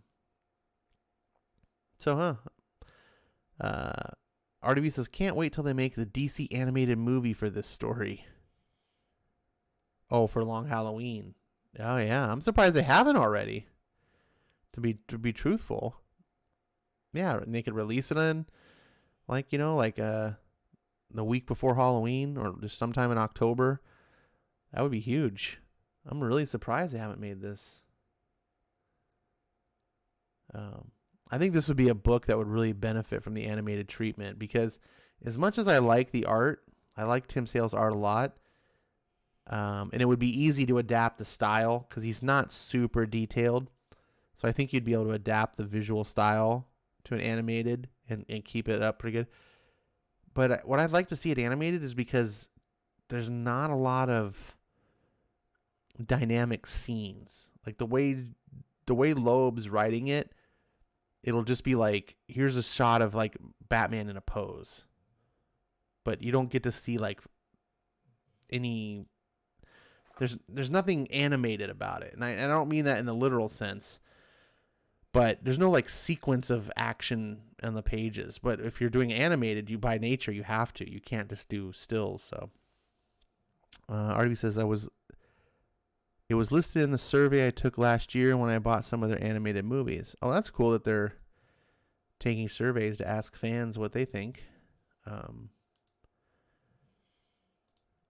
says, can't wait till they make the DC animated movie for this story. Oh, for Long Halloween. Oh, yeah. I'm surprised they haven't already. To be truthful. Yeah, and they could release it in, the week before Halloween or just sometime in October. That would be huge. I'm really surprised they haven't made this. I think this would be a book that would really benefit from the animated treatment because as much as I like the art, I like Tim Sale's art a lot. And it would be easy to adapt the style because he's not super detailed. So I think you'd be able to adapt the visual style to an animated and keep it up pretty good. But what I'd like to see it animated is because there's not a lot of dynamic scenes. Like the way Loeb's writing it, it'll just be like, here's a shot of like Batman in a pose. But you don't get to see like any... There's nothing animated about it. And I don't mean that in the literal sense. But there's no like sequence of action on the pages. But if you're doing animated, you by nature, you have to. You can't just do stills. So RV says, it was listed in the survey I took last year when I bought some of their animated movies. Oh, that's cool that they're taking surveys to ask fans what they think.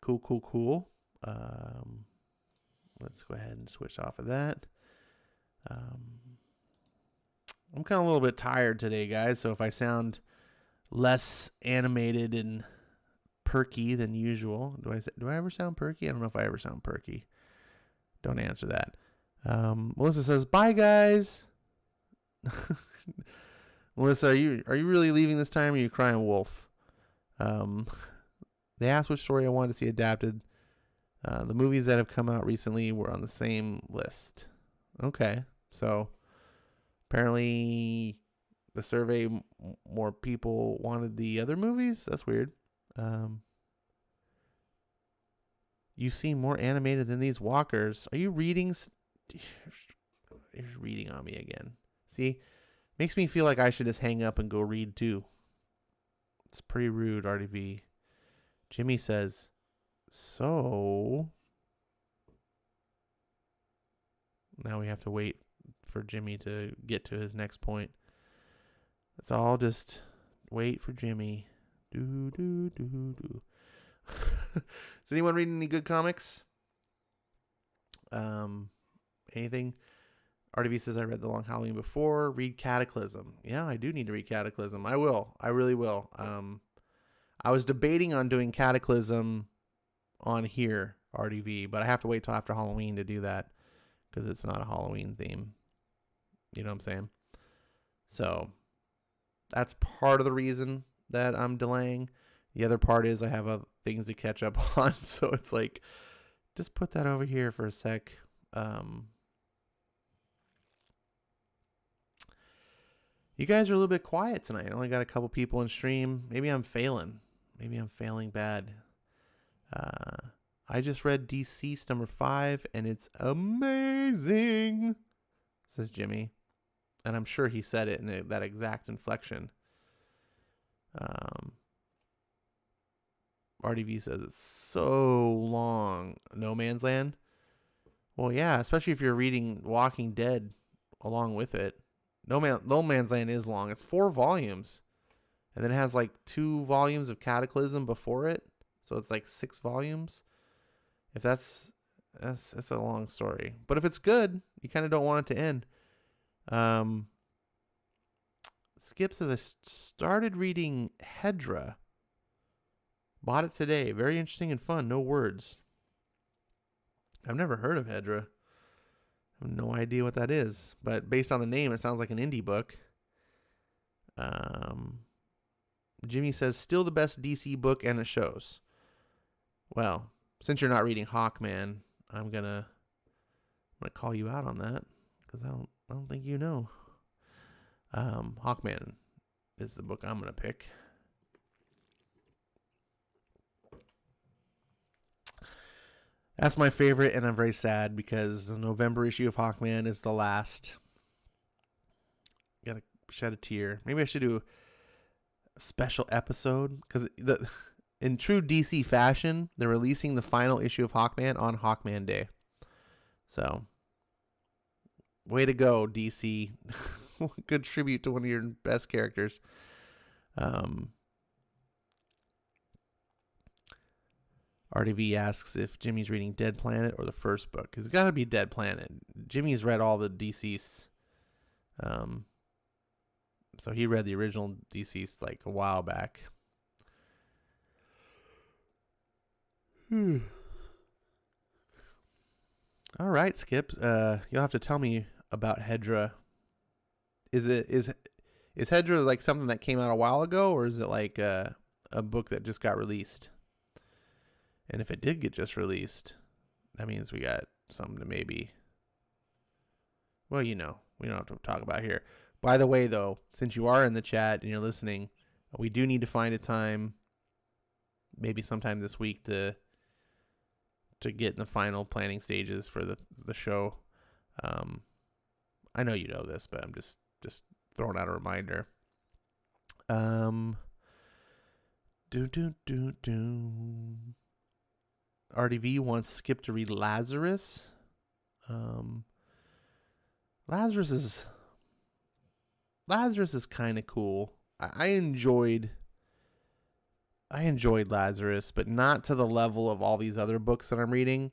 Cool. Let's go ahead and switch off of that. I'm kind of a little bit tired today, guys. So if I sound less animated and perky than usual, do I ever sound perky? I don't know if I ever sound perky. Don't answer that. Melissa says, bye, guys. Melissa, are you really leaving this time, or are you crying wolf? They asked which story I wanted to see adapted. The movies that have come out recently were on the same list. Okay. So apparently the survey, more people wanted the other movies. That's weird. Um, you seem more animated than these walkers. Are you reading? You're reading on me again. See, makes me feel like I should just hang up and go read too. It's pretty rude, RDV. Jimmy says, so now we have to wait for Jimmy to get to his next point. Let's all just wait for Jimmy. Do, do, do, do. Is anyone reading any good comics? Anything? RDV says, I read The Long Halloween before. Read Cataclysm. Yeah, I do need to read Cataclysm. I will. I really will. I was debating on doing Cataclysm on here, RDV, but I have to wait till after Halloween to do that because it's not a Halloween theme. You know what I'm saying? So that's part of the reason that I'm delaying. The other part is I have things to catch up on. So it's like, just put that over here for a sec. You guys are a little bit quiet tonight. I only got a couple people in stream. Maybe I'm failing. Maybe I'm failing bad. I just read Deceased number 5, and it's amazing, says Jimmy. And I'm sure he said it in that exact inflection. RDV says it's so long. No Man's Land? Well, yeah, especially if you're reading Walking Dead along with it. No Man's Land is long. It's 4 volumes. And then it has like 2 volumes of Cataclysm before it. So it's like 6 volumes. If that's a long story. But if it's good, you kind of don't want it to end. Skip says, I started reading Hedra. Bought it today. Very interesting and fun. No words. I've never heard of Hedra. I have no idea what that is. But based on the name, it sounds like an indie book. Jimmy says, still the best DC book, and it shows. Well, since you're not reading Hawkman, I'm gonna call you out on that because I don't think you know. Hawkman is the book I'm gonna pick. That's my favorite, and I'm very sad because the November issue of Hawkman is the last. Gotta shed a tear. Maybe I should do a special episode because in true DC fashion, they're releasing the final issue of Hawkman on Hawkman Day. So, way to go, DC. Good tribute to one of your best characters. RDV asks if Jimmy's reading Dead Planet or the first book. It's got to be Dead Planet. Jimmy's read all the DCs. So he read the original DCs like a while back. All right, Skip. You'll have to tell me about Hedra. Is Hedra like something that came out a while ago, or is it like a book that just got released? And if it did get just released, that means we got something to maybe. Well, we don't have to talk about here. By the way, though, since you are in the chat and you're listening, we do need to find a time, maybe sometime this week, to get in the final planning stages for the show. I know you know this, but I'm just throwing out a reminder. RDV wants Skip to read Lazarus. Lazarus is kind of cool. I enjoyed Lazarus, but not to the level of all these other books that I'm reading.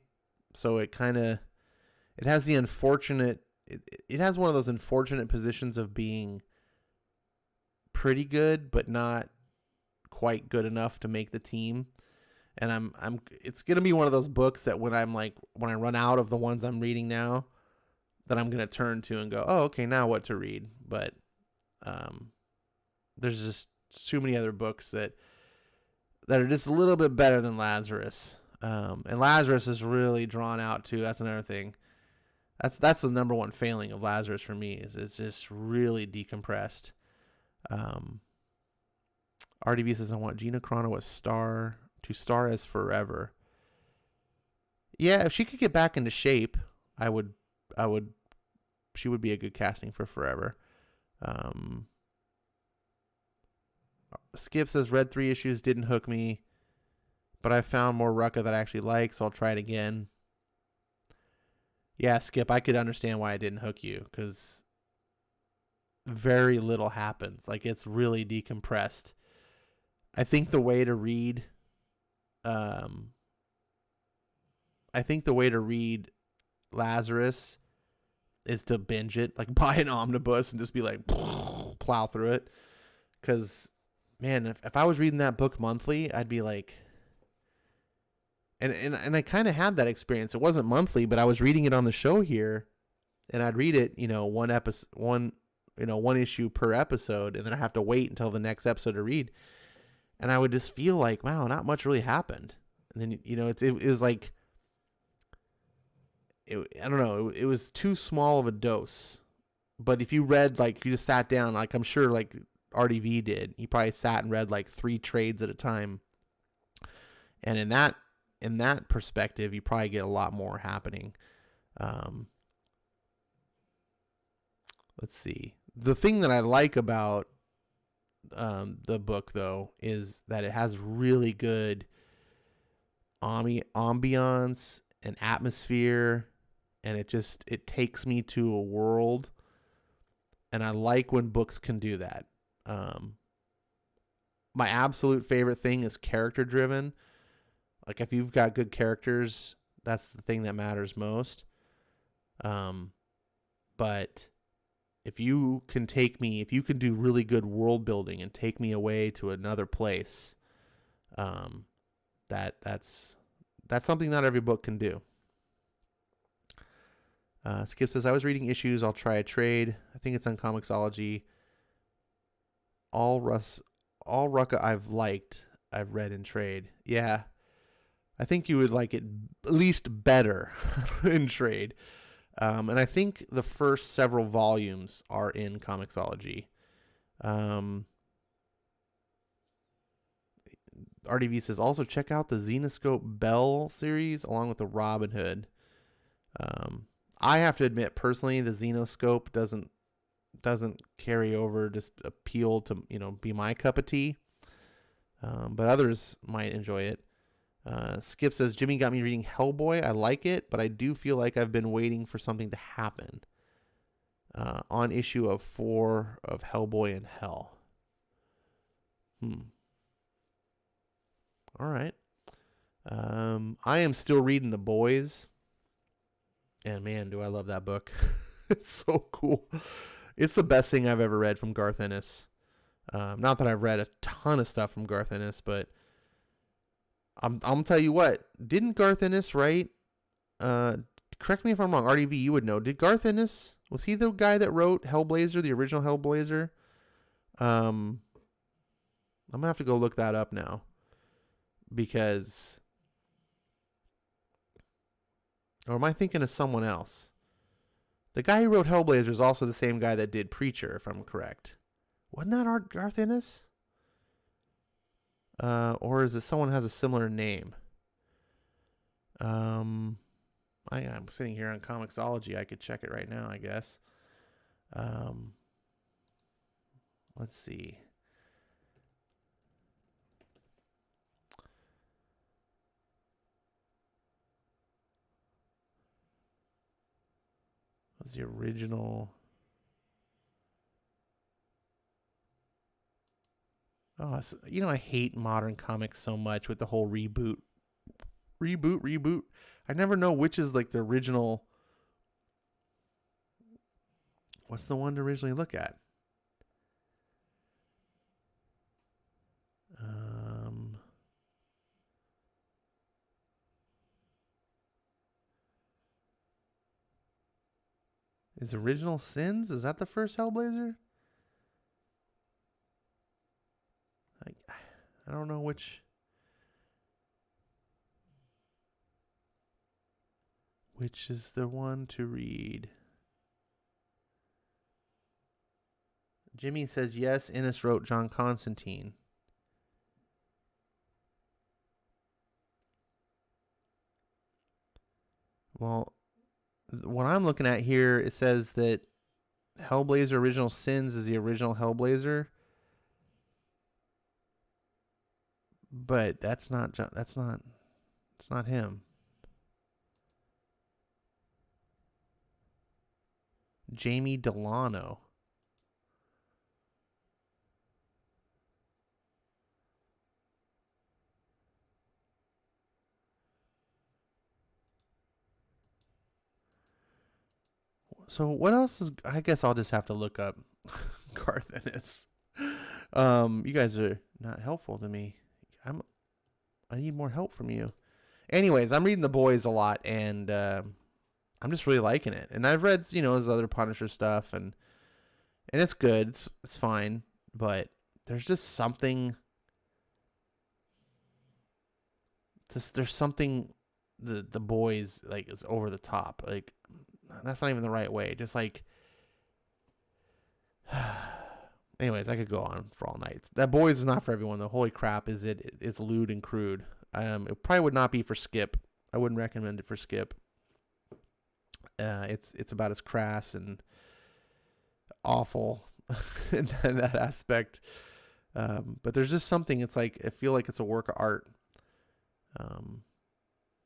So it has the unfortunate. It has one of those unfortunate positions of being pretty good, but not quite good enough to make the team. And it's gonna be one of those books that when I run out of the ones I'm reading now, that I'm gonna turn to and go, oh, okay, now what to read. But there's just too many other books that are just a little bit better than Lazarus. And Lazarus is really drawn out too. That's another thing. That's the number one failing of Lazarus for me, is it's just really decompressed. Um, RDV says I want Gina Carano to star as Forever. Yeah, if she could get back into shape, I would. She would be a good casting for Forever. Skip says read 3 issues, didn't hook me, but I found more Rucka that I actually like, so I'll try it again. Yeah, Skip, I could understand why it didn't hook you, because very little happens. Like, it's really decompressed. I think the way to read Lazarus is to binge it, like buy an omnibus and just be like plow through it. Because, man, if I was reading that book monthly, I'd be like, and I kind of had that experience. It wasn't monthly, but I was reading it on the show here, and I'd read it, one issue per episode, and then I have to wait until the next episode to read, and I would just feel like, wow, not much really happened. And then it was like, I don't know, it was too small of a dose. But if you read, like, you just sat down, like I'm sure like RDV did, he probably sat and read like 3 trades at a time, and in that perspective, you probably get a lot more happening. Let's see. The thing that I like about the book, though, is that it has really good ambiance and atmosphere, and it takes me to a world, and I like when books can do that. My absolute favorite thing is character driven. Like, if you've got good characters, that's the thing that matters most. But if you can do really good world building and take me away to another place, that's something not every book can do. Skip says, I was reading issues. I'll try a trade. I think it's on Comixology. All Rucka I've read in trade. Yeah. I think you would like it at least better in trade. And I think the first several volumes are in Comixology. RDV says, also check out the Xenoscope Bell series along with the Robin Hood. I have to admit, personally, the Xenoscope doesn't carry over, just appeal to, be my cup of tea. But others might enjoy it. Skip says, Jimmy got me reading Hellboy. I like it, but I do feel like I've been waiting for something to happen. On issue of 4 of Hellboy in Hell. All right. I am still reading The Boys. And man, do I love that book. It's so cool. It's the best thing I've ever read from Garth Ennis. Not that I've read a ton of stuff from Garth Ennis, but I'm gonna tell you what. Didn't Garth Ennis write? Correct me if I'm wrong. RDV, you would know. Did Garth Ennis, was he the guy that wrote Hellblazer, the original Hellblazer? I'm gonna have to go look that up now, because, or am I thinking of someone else? The guy who wrote Hellblazer is also the same guy that did Preacher, if I'm correct. Wasn't that Garth Ennis? Or is it someone who has a similar name? I'm sitting here on Comixology. I could check it right now, I guess. Let's see. Was the original? Oh, I hate modern comics so much with the whole reboot. I never know which is like the original. What's the one to originally look at? Is Original Sins? Is that the first Hellblazer? I don't know which. Which is the one to read? Jimmy says yes. Innes wrote John Constantine. Well, what I'm looking at here, it says that Hellblazer Original Sins is the original Hellblazer, but that's not John. It's not him. Jamie Delano. So what else is? I guess I'll just have to look up Garth Ennis. You guys are not helpful to me. I need more help from you. Anyways, I'm reading The Boys a lot, and I'm just really liking it. And I've read, his other Punisher stuff, and it's good. It's fine, but there's just something. There's something. The Boys like is over the top. Like that's not even the right way. Just like. Anyways, I could go on for all night. That Boys is not for everyone though. Holy crap, is it? It's lewd and crude. It probably would not be for Skip. I wouldn't recommend it for Skip. It's about as crass and awful in that aspect. But there's just something. It's like I feel like it's a work of art.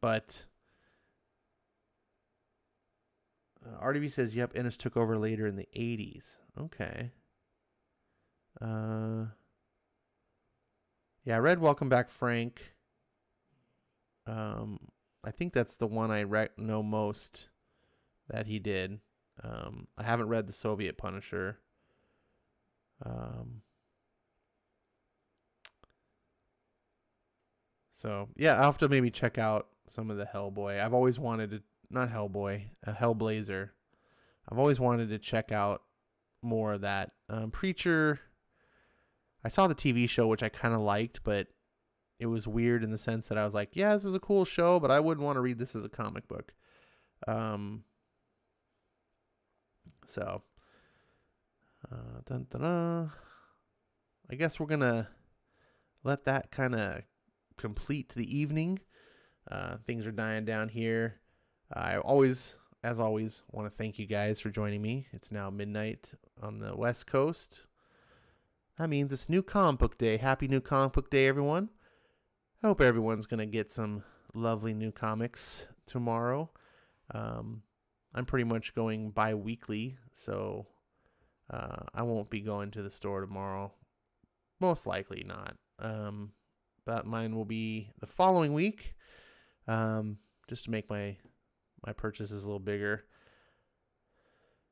But RDB says, "Yep, Ennis took over later in the '80s." Okay. Yeah, I read Welcome Back, Frank. I think that's the one I know most that he did. I haven't read the Soviet Punisher. So yeah, I'll have to maybe check out some of the Hellboy. I've always wanted to, not Hellboy, Hellblazer. I've always wanted to check out more of that. Preacher, I saw the TV show, which I kind of liked, but it was weird in the sense that I was like, yeah, this is a cool show, but I wouldn't want to read this as a comic book. So, I guess we're going to let that kind of complete the evening. Things are dying down here. I always, as always, want to thank you guys for joining me. It's now midnight on the West Coast. That means it's new comic book day. Happy new comic book day, everyone. I hope everyone's going to get some lovely new comics tomorrow. I'm pretty much going bi-weekly, so I won't be going to the store tomorrow. Most likely not. But mine will be the following week, just to make my purchases a little bigger.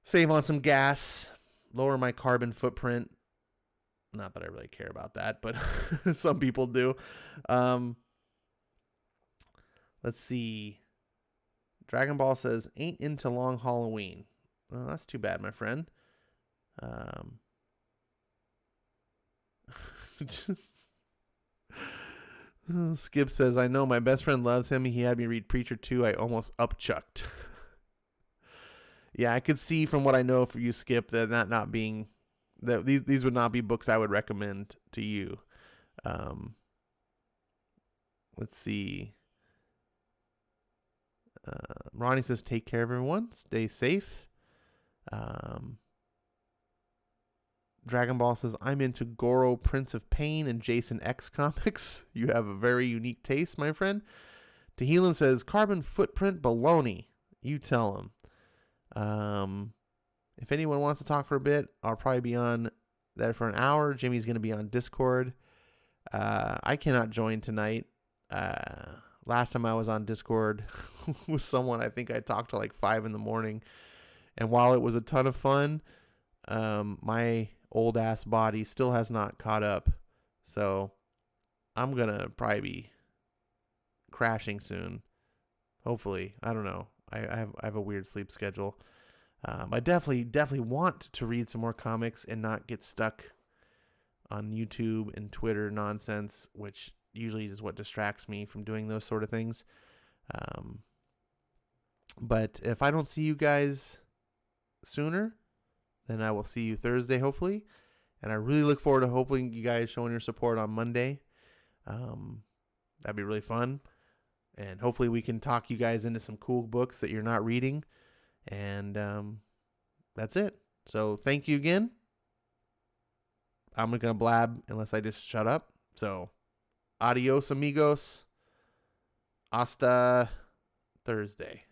Save on some gas, lower my carbon footprint. Not that I really care about that, but some people do. Let's see. Dragon Ball says, ain't into long Halloween. Well, that's too bad, my friend. Skip says, I know my best friend loves him. He had me read Preacher 2. I almost upchucked. Yeah, I could see from what I know for you, Skip, that not being... that these would not be books I would recommend to you. Let's see. Ronnie says, take care of everyone. Stay safe. Dragon Ball says, I'm into Goro, Prince of Pain, and Jason X comics. You have a very unique taste, my friend. Tehillim says, carbon footprint baloney. You tell him. If anyone wants to talk for a bit, I'll probably be on there for an hour. Jimmy's going to be on Discord. I cannot join tonight. Last time I was on Discord with someone, I think I talked to like 5 a.m. And while it was a ton of fun, my old ass body still has not caught up. So I'm going to probably be crashing soon. Hopefully. I don't know. I have a weird sleep schedule. I definitely want to read some more comics and not get stuck on YouTube and Twitter nonsense, which usually is what distracts me from doing those sort of things. But if I don't see you guys sooner, then I will see you Thursday, hopefully. And I really look forward to hoping you guys showing your support on Monday. That'd be really fun. And hopefully we can talk you guys into some cool books that you're not reading. And that's it. So thank you again. I'm not going to blab unless I just shut up. So adios, amigos. Hasta Thursday.